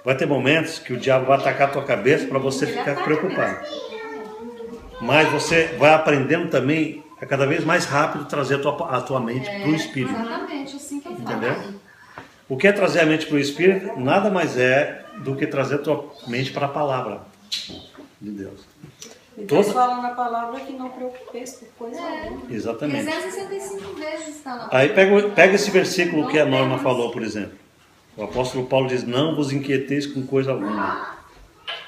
Vai ter momentos que o diabo vai atacar a tua cabeça para você ficar preocupado. Mas você vai aprendendo também a cada vez mais rápido trazer a tua mente para o Espírito. Exatamente, assim que eu falo. Entendeu? O que é trazer a mente para o Espírito nada mais é do que trazer a tua mente para a palavra de Deus. E Deus fala na palavra que não preocupeis por coisa alguma. Exatamente. 365 vezes está lá. Aí pega esse versículo que a Norma falou, por exemplo. O apóstolo Paulo diz, não vos inquieteis com coisa alguma.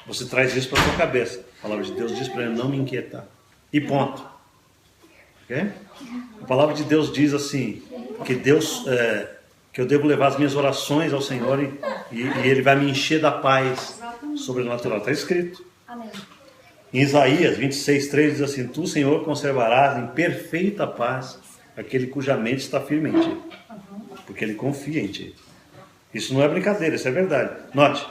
Você traz isso para a sua cabeça. A palavra de Deus diz para ele não me inquietar. E ponto. Ok? A palavra de Deus diz assim, que que eu devo levar as minhas orações ao Senhor e Ele vai me encher da paz sobrenatural. Está escrito. Amém. Em Isaías 26:3 diz assim, tu, Senhor, conservarás em perfeita paz aquele cuja mente está firme em ti. Porque ele confia em ti. Isso não é brincadeira, isso é verdade. Note,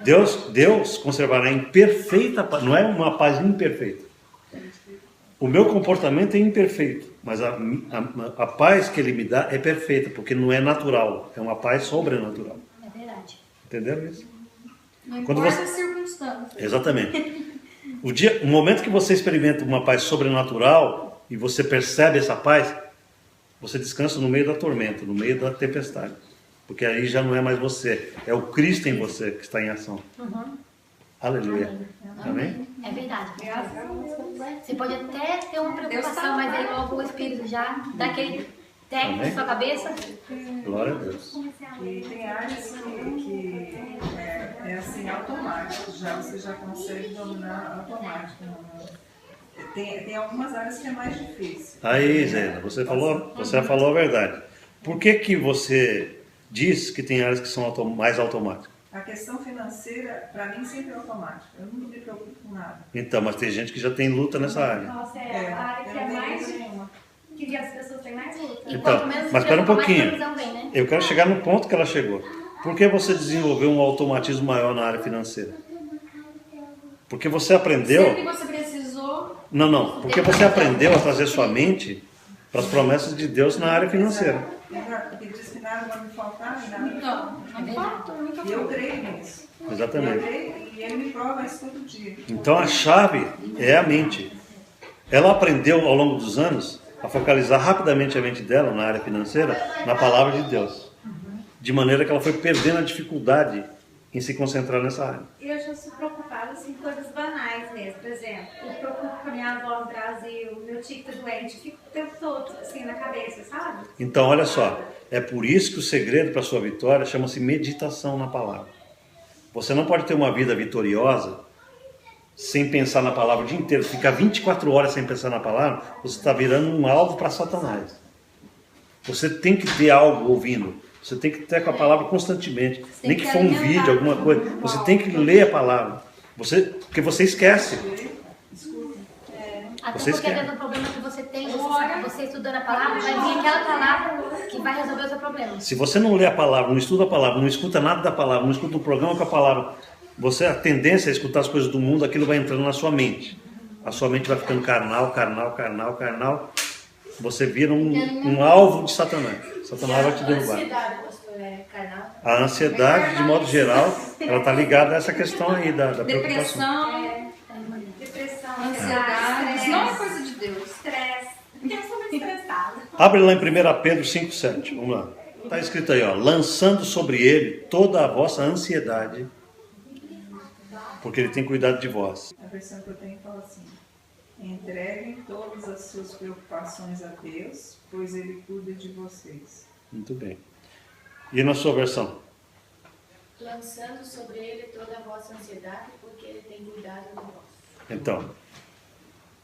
Deus conservará em perfeita paz, não é uma paz imperfeita. O meu comportamento é imperfeito, mas a paz que Ele me dá é perfeita, porque não é natural, é uma paz sobrenatural. É verdade. Entendeu isso? Não Quando importa você... as circunstâncias. Exatamente. O momento que você experimenta uma paz sobrenatural e você percebe essa paz, você descansa no meio da tormenta, no meio da tempestade. Porque aí já não é mais você, é o Cristo em você que está em ação. Aleluia. Amém? É verdade. Você pode até ter uma preocupação, mas aí logo o Espírito já dá aquele técnico na sua cabeça. Glória a Deus. E tem áreas que é assim, automático, você já consegue dominar automático. Tem algumas áreas que é mais difícil. Aí, Zena, você falou a verdade. Por que você diz que tem áreas que são mais automáticas? A questão financeira, para mim, sempre é automática. Eu não me preocupo com nada. Então, mas tem gente que já tem luta nessa área. Nossa, é a área que eu é não tenho mais... luta nenhuma. Que as pessoas têm mais luta. Então, mas espera um pouquinho. Eu quero chegar no ponto que ela chegou. Por que você desenvolveu um automatismo maior na área financeira? Porque você aprendeu... Sempre você precisou... Não. Porque você aprendeu a trazer sua mente para as promessas de Deus na área financeira. Exato, porque diz que nada vai me faltar e nada. Então, não falta, nunca E eu creio nisso. Exatamente. Eu creio, e ele me prova isso todo dia. Então a chave é a mente. Ela aprendeu ao longo dos anos a focalizar rapidamente a mente dela na área financeira, na palavra de Deus. De maneira que ela foi perdendo a dificuldade em se concentrar nessa área. Eu já sou preocupada assim, com coisas banais mesmo. Por exemplo, eu preocupo com a minha avó no Brasil, meu tio tá doente, fico o tempo todo assim na cabeça, sabe? Então, olha só, é por isso que o segredo para a sua vitória chama-se meditação na palavra. Você não pode ter uma vida vitoriosa sem pensar na palavra o dia inteiro. Ficar 24 horas sem pensar na palavra, você está virando um alvo para Satanás. Você tem que ter algo ouvindo. Você tem que ter com a palavra constantemente. Nem que for um vídeo, alguma coisa. Você tem que ler a palavra. Porque você esquece. Até Você porque esquece. às vezes o problema que você tem, você estudando a palavra, vai vir aquela palavra que vai resolver o seu problema. Se você não lê a palavra, não estuda a palavra, não escuta nada da palavra, não escuta um programa com a palavra, a tendência a escutar as coisas do mundo, aquilo vai entrando na sua mente. A sua mente vai ficando carnal. Você vira um alvo de Satanás. Satanás vai te derrubar. A ansiedade, pastor, é carnal. A ansiedade, de modo geral, ela está ligada a essa questão aí da preocupação. Depressão, ansiedade, isso não é coisa de Deus. Estresse. Eu sou muito estressada. Abre lá em 1 Pedro 5,7. Vamos lá. Está escrito aí, ó. Lançando sobre ele toda a vossa ansiedade, porque ele tem cuidado de vós. A versão que eu tenho fala assim: entreguem todas as suas preocupações a Deus, pois Ele cuida de vocês. Muito bem. E na sua versão? Lançando sobre ele toda a vossa ansiedade, porque ele tem cuidado de vós. Então,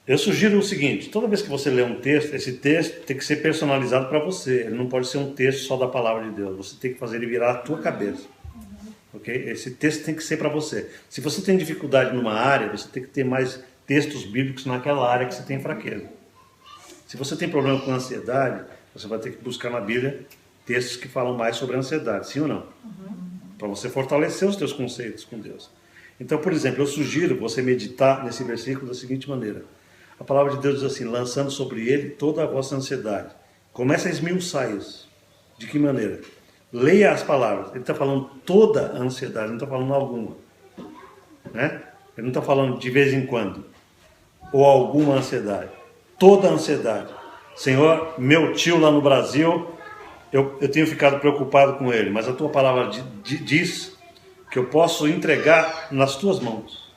eu sugiro o seguinte: toda vez que você lê um texto, esse texto tem que ser personalizado para você. Ele não pode ser um texto só da palavra de Deus. Você tem que fazer ele virar a tua cabeça. Ok? Esse texto tem que ser para você. Se você tem dificuldade numa área, você tem que ter mais textos bíblicos naquela área que você tem fraqueza. Se você tem problema com ansiedade, você vai ter que buscar na Bíblia textos que falam mais sobre a ansiedade, sim ou não? Para você fortalecer os teus conceitos com Deus. Então, por exemplo, eu sugiro você meditar nesse versículo da seguinte maneira. A palavra de Deus diz assim: lançando sobre ele toda a vossa ansiedade. Começa a esmiuçar isso. De que maneira? Leia as palavras. Ele está falando toda a ansiedade, não está falando alguma. Né? Ele não está falando de vez em quando. Ou alguma ansiedade. Toda a ansiedade. Senhor, meu tio lá no Brasil, eu tenho ficado preocupado com ele, mas a tua palavra diz que eu posso entregar nas tuas mãos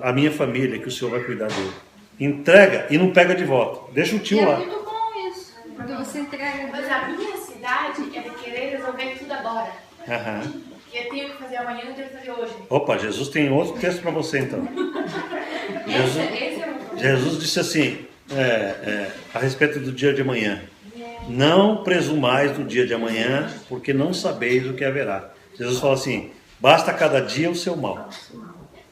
a minha família, que o Senhor vai cuidar dele. Entrega e não pega de volta. Deixa o tio E é lá. muito bom isso. Porque você entrega. Mas a minha ansiedade é de querer resolver tudo agora. Aham. E eu tenho que fazer amanhã, eu tenho que fazer hoje. Opa, Jesus tem outro texto para você então. Esse é o problema. Jesus disse assim, a respeito do dia de amanhã: não presumais do dia de amanhã, porque não sabeis o que haverá. Jesus fala assim: basta cada dia o seu mal.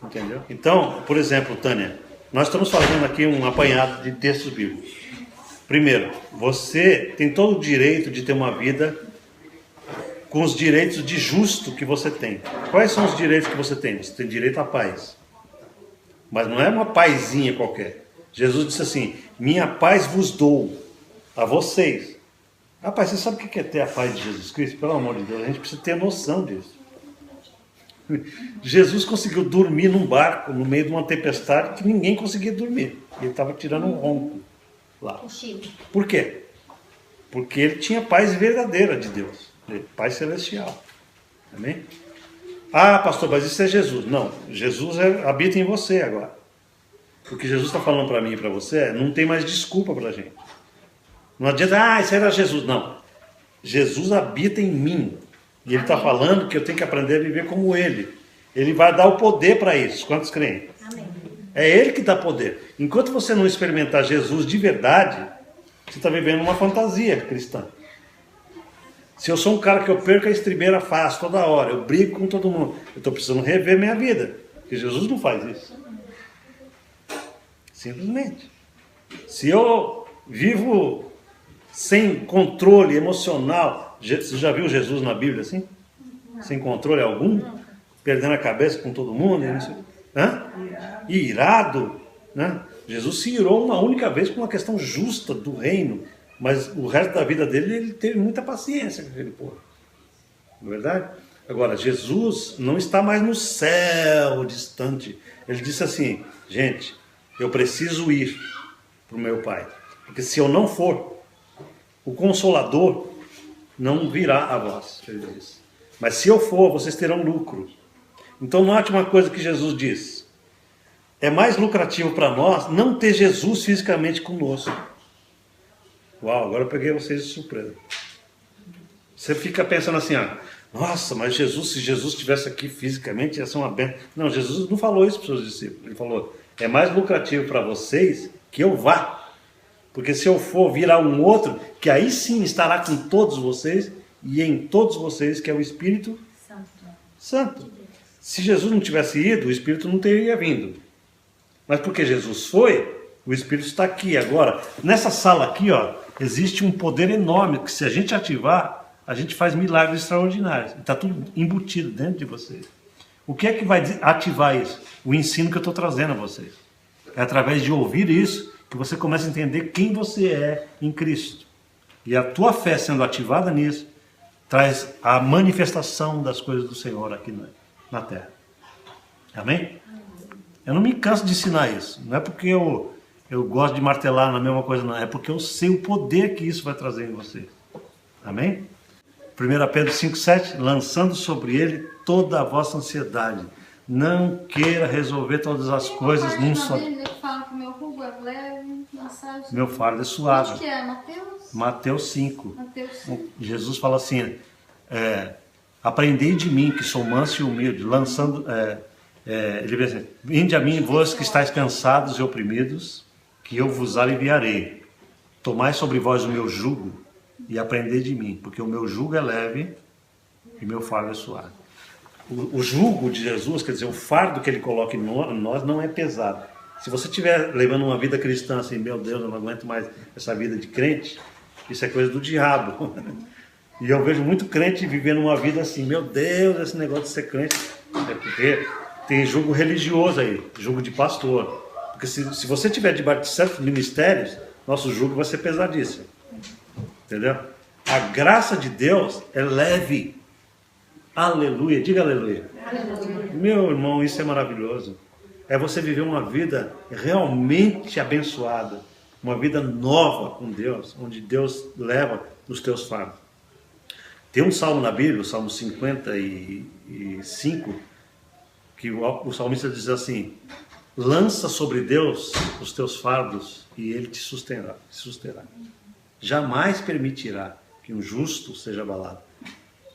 Entendeu? Então, por exemplo, Tânia, nós estamos fazendo aqui um apanhado de textos bíblicos. Primeiro, você tem todo o direito de ter uma vida com os direitos de justo que você tem. Quais são os direitos que você tem? Você tem direito à paz. Mas não é uma pazinha qualquer. Jesus disse assim: minha paz vos dou a vocês. Rapaz, você sabe o que é ter a paz de Jesus Cristo? Pelo amor de Deus, a gente precisa ter noção disso. Jesus conseguiu dormir num barco no meio de uma tempestade que ninguém conseguia dormir. Ele estava tirando um ronco lá. O Chile. Por quê? Porque ele tinha paz verdadeira de Deus, paz celestial. Amém? Ah, pastor, mas isso é Jesus. Não, Jesus habita em você agora. O que Jesus está falando para mim e para você não tem mais desculpa para a gente. Não adianta, isso era Jesus. Não. Jesus habita em mim. E ele está falando que eu tenho que aprender a viver como ele. Ele vai dar o poder para isso. Quantos creem? Amém. É ele que dá poder. Enquanto você não experimentar Jesus de verdade, você está vivendo uma fantasia cristã. Se eu sou um cara que eu perco a estribeira fácil toda hora, eu brigo com todo mundo, eu estou precisando rever minha vida. Porque Jesus não faz isso. Simplesmente. Se eu vivo sem controle emocional, você já viu Jesus na Bíblia assim? Sem controle algum? Perdendo a cabeça com todo mundo? Irado. Né? Jesus se irou uma única vez com uma questão justa do reino, Mas o resto da vida dele, ele teve muita paciência com aquele povo. Não é verdade? Agora, Jesus não está mais no céu distante. Ele disse assim, gente, eu preciso ir para o meu Pai. Porque se eu não for, o Consolador não virá a vós, ele disse. Mas se eu for, vocês terão lucro. Então note uma coisa que Jesus diz. É mais lucrativo para nós não ter Jesus fisicamente conosco. Uau, agora eu peguei vocês de surpresa. Você fica pensando assim, nossa, mas Jesus, se Jesus estivesse aqui fisicamente, ia ser uma bênção. Não, Jesus não falou isso para os seus discípulos. Ele falou, é mais lucrativo para vocês que eu vá. Porque se eu for, virá um outro, que aí sim estará com todos vocês, e em todos vocês, que é o Espírito Santo. Se Jesus não tivesse ido, o Espírito não teria vindo. Mas porque Jesus foi, o Espírito está aqui. Agora, nessa sala aqui, existe um poder enorme, que se a gente ativar, a gente faz milagres extraordinários. Está tudo embutido dentro de vocês. O que é que vai ativar isso? O ensino que eu estou trazendo a vocês. É através de ouvir isso que você começa a entender quem você é em Cristo. E a tua fé sendo ativada nisso, traz a manifestação das coisas do Senhor aqui na terra. Amém? Eu não me canso de ensinar isso. Não é porque eu gosto de martelar na mesma coisa, não. É porque eu sei o poder que isso vai trazer em vocês. Amém? 1 Pedro 5,7, lançando sobre ele toda a vossa ansiedade. Não queira resolver todas as coisas num só. Ele fala que meu jugo é leve, meu fardo é suave. Onde que é? Mateus? Mateus 5. Mateus 5. Jesus fala assim, aprendei de mim, que sou manso e humilde, ele diz assim, vinde a mim, vós que estáis cansados e oprimidos, que eu vos aliviarei. Tomai sobre vós o meu jugo e aprendei de mim, porque o meu jugo é leve e meu fardo é suave. O jugo de Jesus, quer dizer, o fardo que ele coloca em nós não é pesado. Se você estiver levando uma vida cristã assim, meu Deus, eu não aguento mais essa vida de crente, isso é coisa do diabo. E eu vejo muito crente vivendo uma vida assim, meu Deus, esse negócio de ser crente. É porque tem jugo religioso aí, jugo de pastor. Porque se você estiver debaixo de certos ministérios, nosso jugo vai ser pesadíssimo. Entendeu? A graça de Deus é leve. Aleluia, diga aleluia. Aleluia. Meu irmão, isso é maravilhoso. É você viver uma vida realmente abençoada. Uma vida nova com Deus, onde Deus leva os teus fardos. Tem um salmo na Bíblia, o Salmo 55, que o salmista diz assim, lança sobre Deus os teus fardos e Ele te susterá. Jamais permitirá que um justo seja abalado.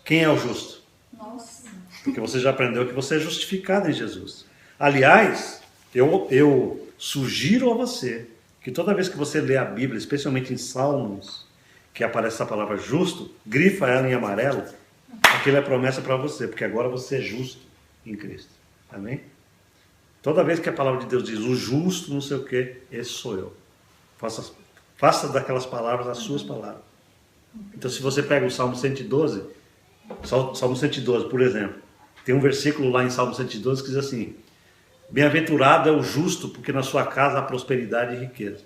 Quem é o justo? Nossa. Porque você já aprendeu que você é justificado em Jesus. Aliás, eu sugiro a você que toda vez que você lê a Bíblia, especialmente em Salmos, que aparece a palavra justo, grifa ela em amarelo, aquilo é promessa para você, porque agora você é justo em Cristo. Amém? Toda vez que a palavra de Deus diz o justo, não sei o que, esse sou eu. Faça daquelas palavras as suas palavras. Então, se você pega o Salmo 112, por exemplo, tem um versículo lá em Salmo 112 que diz assim, bem-aventurado é o justo, porque na sua casa há prosperidade e riqueza.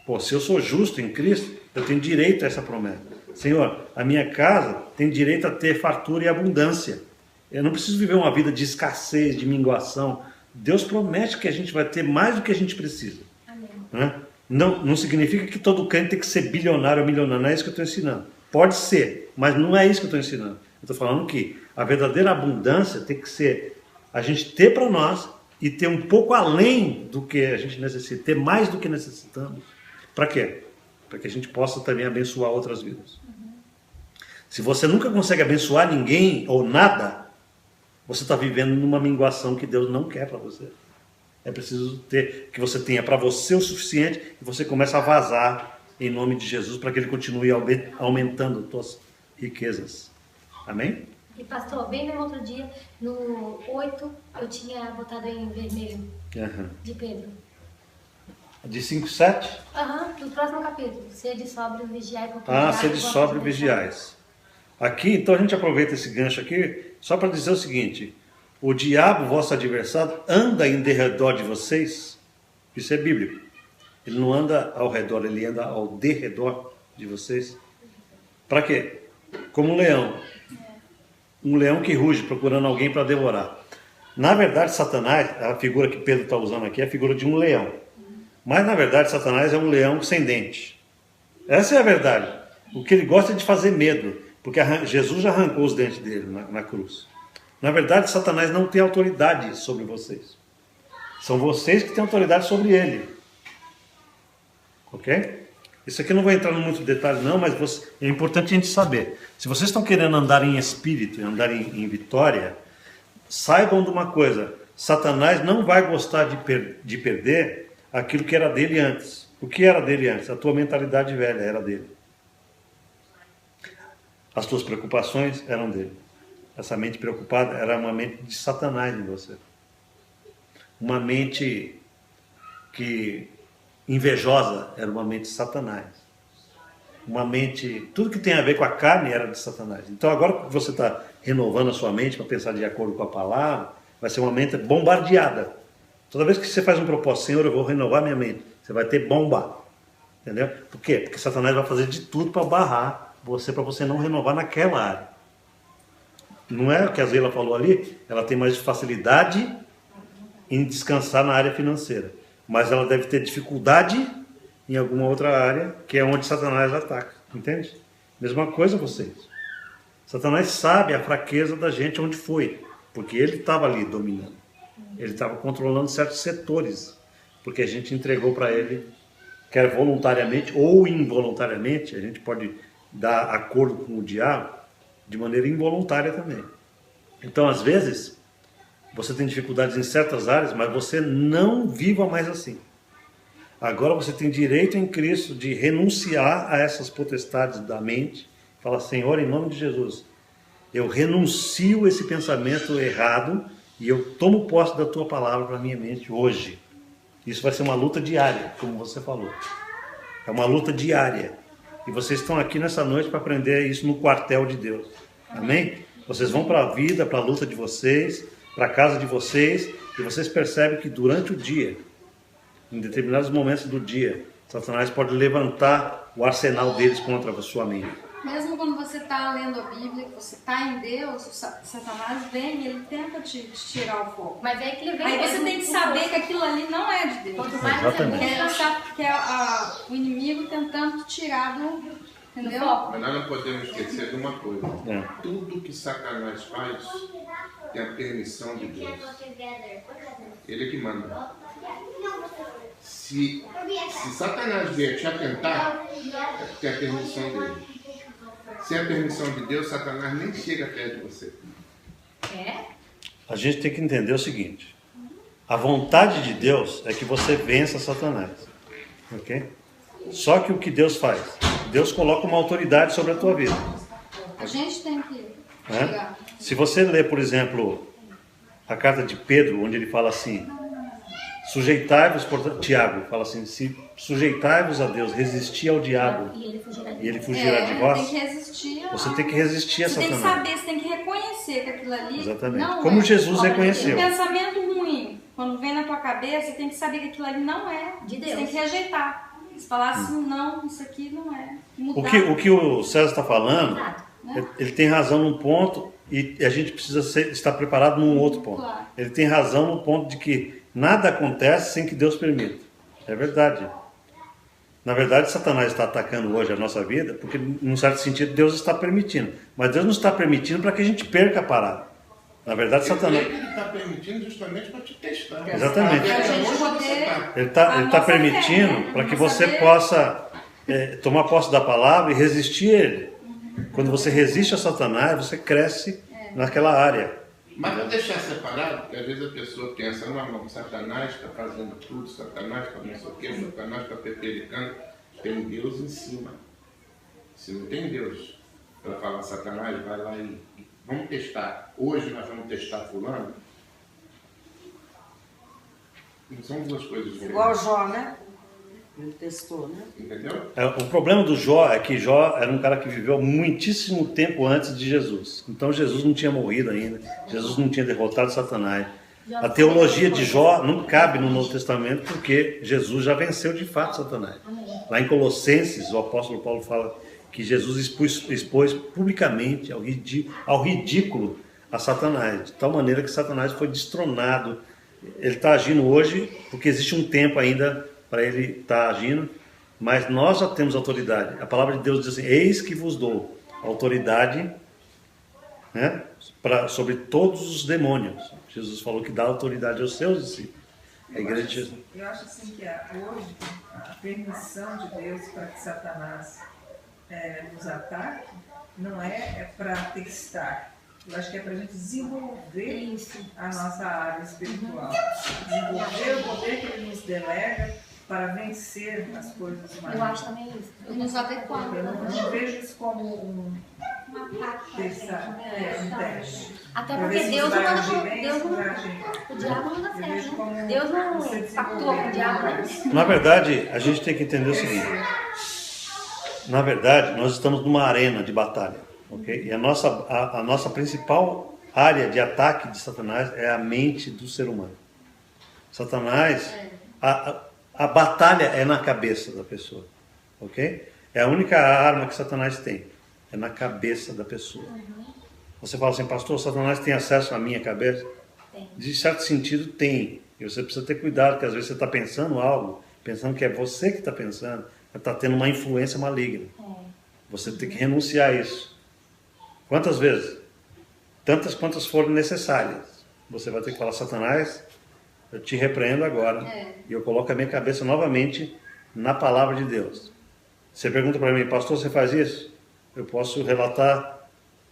Pô, se eu sou justo em Cristo, eu tenho direito a essa promessa. Senhor, a minha casa tem direito a ter fartura e abundância. Eu não preciso viver uma vida de escassez, de minguação. Deus promete que a gente vai ter mais do que a gente precisa. Né? Não significa que todo crente tem que ser bilionário ou milionário. Não é isso que eu estou ensinando. Pode ser, mas não é isso que eu estou ensinando. Eu estou falando que a verdadeira abundância tem que ser a gente ter para nós e ter um pouco além do que a gente necessita, ter mais do que necessitamos. Para quê? Para que a gente possa também abençoar outras vidas. Se você nunca consegue abençoar ninguém ou nada, você está vivendo numa minguação que Deus não quer para você. É preciso que você tenha para você o suficiente e você comece a vazar em nome de Jesus para que Ele continue aumentando suas riquezas. Amém? E pastor, bem no outro dia, no 8, eu tinha botado em vermelho, de Pedro. De 5:7? No próximo capítulo. Sede sóbrio, vigiai. Sede sóbrio, vigiais. Aqui, então a gente aproveita esse gancho aqui só para dizer o seguinte, o diabo, vosso adversário, anda em derredor de vocês, isso é bíblico, Ele não anda ao redor, ele anda ao derredor de vocês. Para quê? Como um leão. Um leão que ruge procurando alguém para devorar. Na verdade, Satanás, a figura que Pedro está usando aqui é a figura de um leão. Mas na verdade, Satanás é um leão sem dente. Essa é a verdade. O que ele gosta é de fazer medo, porque Jesus já arrancou os dentes dele na cruz. Na verdade, Satanás não tem autoridade sobre vocês. São vocês que têm autoridade sobre ele. Ok? Isso aqui eu não vou entrar em muito detalhe não, mas é importante a gente saber. Se vocês estão querendo andar em espírito, andar em vitória, saibam de uma coisa. Satanás não vai gostar de perder aquilo que era dele antes. O que era dele antes? A tua mentalidade velha era dele. As tuas preocupações eram dele. Essa mente preocupada era uma mente de Satanás em você. Uma mente invejosa era uma mente de Satanás. Uma mente... Tudo que tem a ver com a carne era de Satanás. Então agora que você está renovando a sua mente para pensar de acordo com a palavra, vai ser uma mente bombardeada. Toda vez que você faz um propósito, Senhor, eu vou renovar minha mente, você vai ter bomba. Entendeu? Por quê? Porque Satanás vai fazer de tudo para barrar você, para você não renovar naquela área. Não é o que a Zeila falou ali, ela tem mais facilidade em descansar na área financeira. Mas ela deve ter dificuldade em alguma outra área, que é onde Satanás ataca. Entende? Mesma coisa vocês. Satanás sabe a fraqueza da gente onde foi, porque ele estava ali dominando. Ele estava controlando certos setores, porque a gente entregou para ele, quer voluntariamente ou involuntariamente, a gente pode dar acordo com o diabo de maneira involuntária também. Então, às vezes, você tem dificuldades em certas áreas, mas você não viva mais assim. Agora você tem direito em Cristo de renunciar a essas potestades da mente. Fala, Senhor, em nome de Jesus, eu renuncio esse pensamento errado e eu tomo posse da tua palavra para a minha mente hoje. Isso vai ser uma luta diária, como você falou. É uma luta diária. E vocês estão aqui nessa noite para aprender isso no quartel de Deus. Amém? Vocês vão para a vida, para a luta de vocês, para a casa de vocês, e vocês percebem que durante o dia, em determinados momentos do dia, Satanás pode levantar o arsenal deles contra a sua mente. Mesmo quando você está lendo a Bíblia, que você está em Deus, o Satanás vem e ele tenta te tirar o foco. Mas é que ele vem. Aí você tem que saber que aquilo ali não é de Deus. Quanto mais Exatamente. Que é o inimigo tentando tirar do... Entendeu? Mas nós não podemos esquecer de uma coisa. Tudo que Satanás faz tem a permissão de Deus. Ele é que manda. Se Satanás vier te atentar, é porque é a permissão dele. Se é a permissão de Deus, Satanás nem chega perto de você. A gente tem que entender o seguinte. A vontade de Deus é que você vença Satanás. Ok? Só que o que Deus faz? Deus coloca uma autoridade sobre a tua vida. A gente tem que chegar. Se você ler, por exemplo, a carta de Pedro, onde ele fala assim, sujeitai-vos, portanto, Tiago fala assim, se sujeitai-vos a Deus, resistir ao diabo e ele fugirá de vós. Tem que resistir. Você tem que resistir a Você tem Satanás. que saber, você tem que reconhecer que aquilo ali Exatamente. não Como é. Jesus reconheceu. O pensamento ruim, quando vem na tua cabeça, você tem que saber que aquilo ali não é De Deus. Você tem que rejeitar. Se falar assim, não, isso aqui não é. Mudar. O que o César está falando, Exato. ele tem razão num ponto e a gente precisa estar preparado num outro ponto. Claro. Ele tem razão no ponto de que nada acontece sem que Deus permita. É verdade. Na verdade, Satanás está atacando hoje a nossa vida porque, num certo sentido, Deus está permitindo. Mas Deus não está permitindo para que a gente perca a parada. Na verdade, Satanás... Ele está permitindo justamente para te testar. Exatamente. Para ver Pra gente aonde você poder- está. Ele A está nossa permitindo fé, né? para que Vamos você saber. possa tomar posse da palavra e resistir a ele. Quando você resiste a Satanás, você cresce naquela área. Mas vou deixar separado, porque às vezes a pessoa pensa, não, Satanás está fazendo tudo, Satanás está não sei o quê, Satanás está pepericando. Tem Deus em cima. Se não tem Deus para falar, Satanás, vai lá e vamos testar. Hoje nós vamos testar fulano. Não são duas coisas diferentes. Igual o Jó, né? Ele testou, né? Entendeu? O problema do Jó é que Jó era um cara que viveu muitíssimo tempo antes de Jesus. Então Jesus não tinha morrido ainda, Jesus não tinha derrotado Satanás. A teologia de Jó não cabe no Novo Testamento porque Jesus já venceu de fato Satanás. Lá em Colossenses, o apóstolo Paulo fala que Jesus expôs publicamente ao ridículo a Satanás, de tal maneira que Satanás foi destronado. Ele está agindo hoje porque existe um tempo ainda para ele estar agindo, mas nós já temos autoridade. A palavra de Deus diz assim: eis que vos dou autoridade, né, sobre todos os demônios. Jesus falou que dá autoridade aos seus discípulos. A igreja de Jesus. Eu acho assim que hoje a permissão de Deus para que Satanás nos ataque não é para testar. Eu acho que é para a gente desenvolver a nossa área espiritual. Desenvolver o poder que ele nos delega para vencer as coisas mais. Eu acho também isso. Nos adequar. Eu não vejo isso como um teste. Até Pra porque ver se Deus vai não agir manda. bem, Deus se não, vai agir mal. o diabo não dá Eu vejo certo. como Né? Deus não você pactua com o diabo, né? Na verdade, a gente tem que entender o seguinte. Na verdade, nós estamos numa arena de batalha, ok? E a nossa principal área de ataque de Satanás é a mente do ser humano. Satanás, a batalha é na cabeça da pessoa, ok? É a única arma que Satanás tem, é na cabeça da pessoa. Você fala assim: pastor, Satanás tem acesso à minha cabeça? Tem. De certo sentido tem, e você precisa ter cuidado, porque às vezes você está pensando algo, pensando que é você que está pensando, está tendo uma influência maligna. Você tem que renunciar a isso. Quantas vezes? Tantas quantas forem necessárias. Você vai ter que falar: Satanás, eu te repreendo agora. E eu coloco a minha cabeça novamente na palavra de Deus. Você pergunta para mim: pastor, você faz isso? Eu posso relatar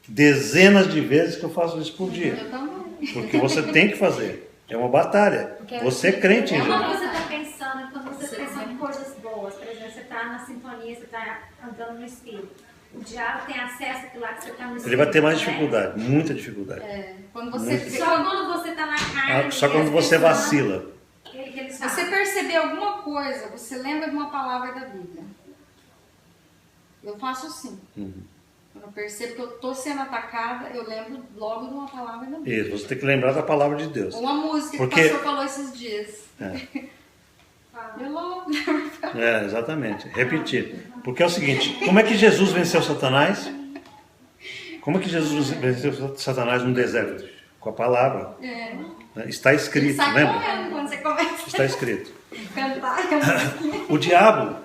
dezenas de vezes que eu faço isso por dia. Eu também. Porque você tem que fazer. É uma batalha. Você é crente em Quando Jesus. você está pensando, quando você está pensando em coisas boas, por exemplo, você está na sintonia, você está andando no espírito. O diabo tem acesso àquilo lá que você está no espírito. Ele vai ter mais né? dificuldade, muita dificuldade. Quando você, Só quando você está na carne. Só quando você vacila. Ele se você perceber alguma coisa, você lembra de uma palavra da Bíblia. Eu faço assim. Quando eu percebo que eu estou sendo atacada, eu lembro logo de uma palavra da Bíblia. Isso, você tem que lembrar da palavra de Deus. Uma música Porque- que o pastor falou esses dias. Eu logo. Exatamente. Repetir. Porque é o seguinte: como é que Jesus venceu Satanás? Como é que Jesus venceu Satanás no deserto? Com a palavra. Está Ele escrito, sai lembra? correndo quando você começa Está escrito. a cantar. O diabo,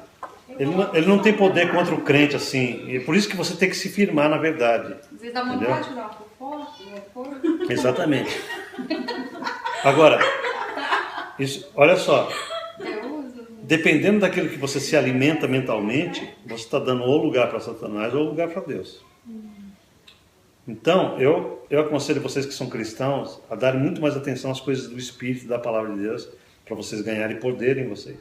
ele não tem poder contra o crente assim. E é por isso que você tem que se firmar na verdade. Às vezes dá Entendeu? vontade de dar uma fofoca. Exatamente. Agora, isso, olha só. Dependendo daquilo que você se alimenta mentalmente, você está dando ou lugar para Satanás ou lugar para Deus. Então, eu aconselho vocês que são cristãos a darem muito mais atenção às coisas do Espírito, da palavra de Deus, para vocês ganharem poder em vocês.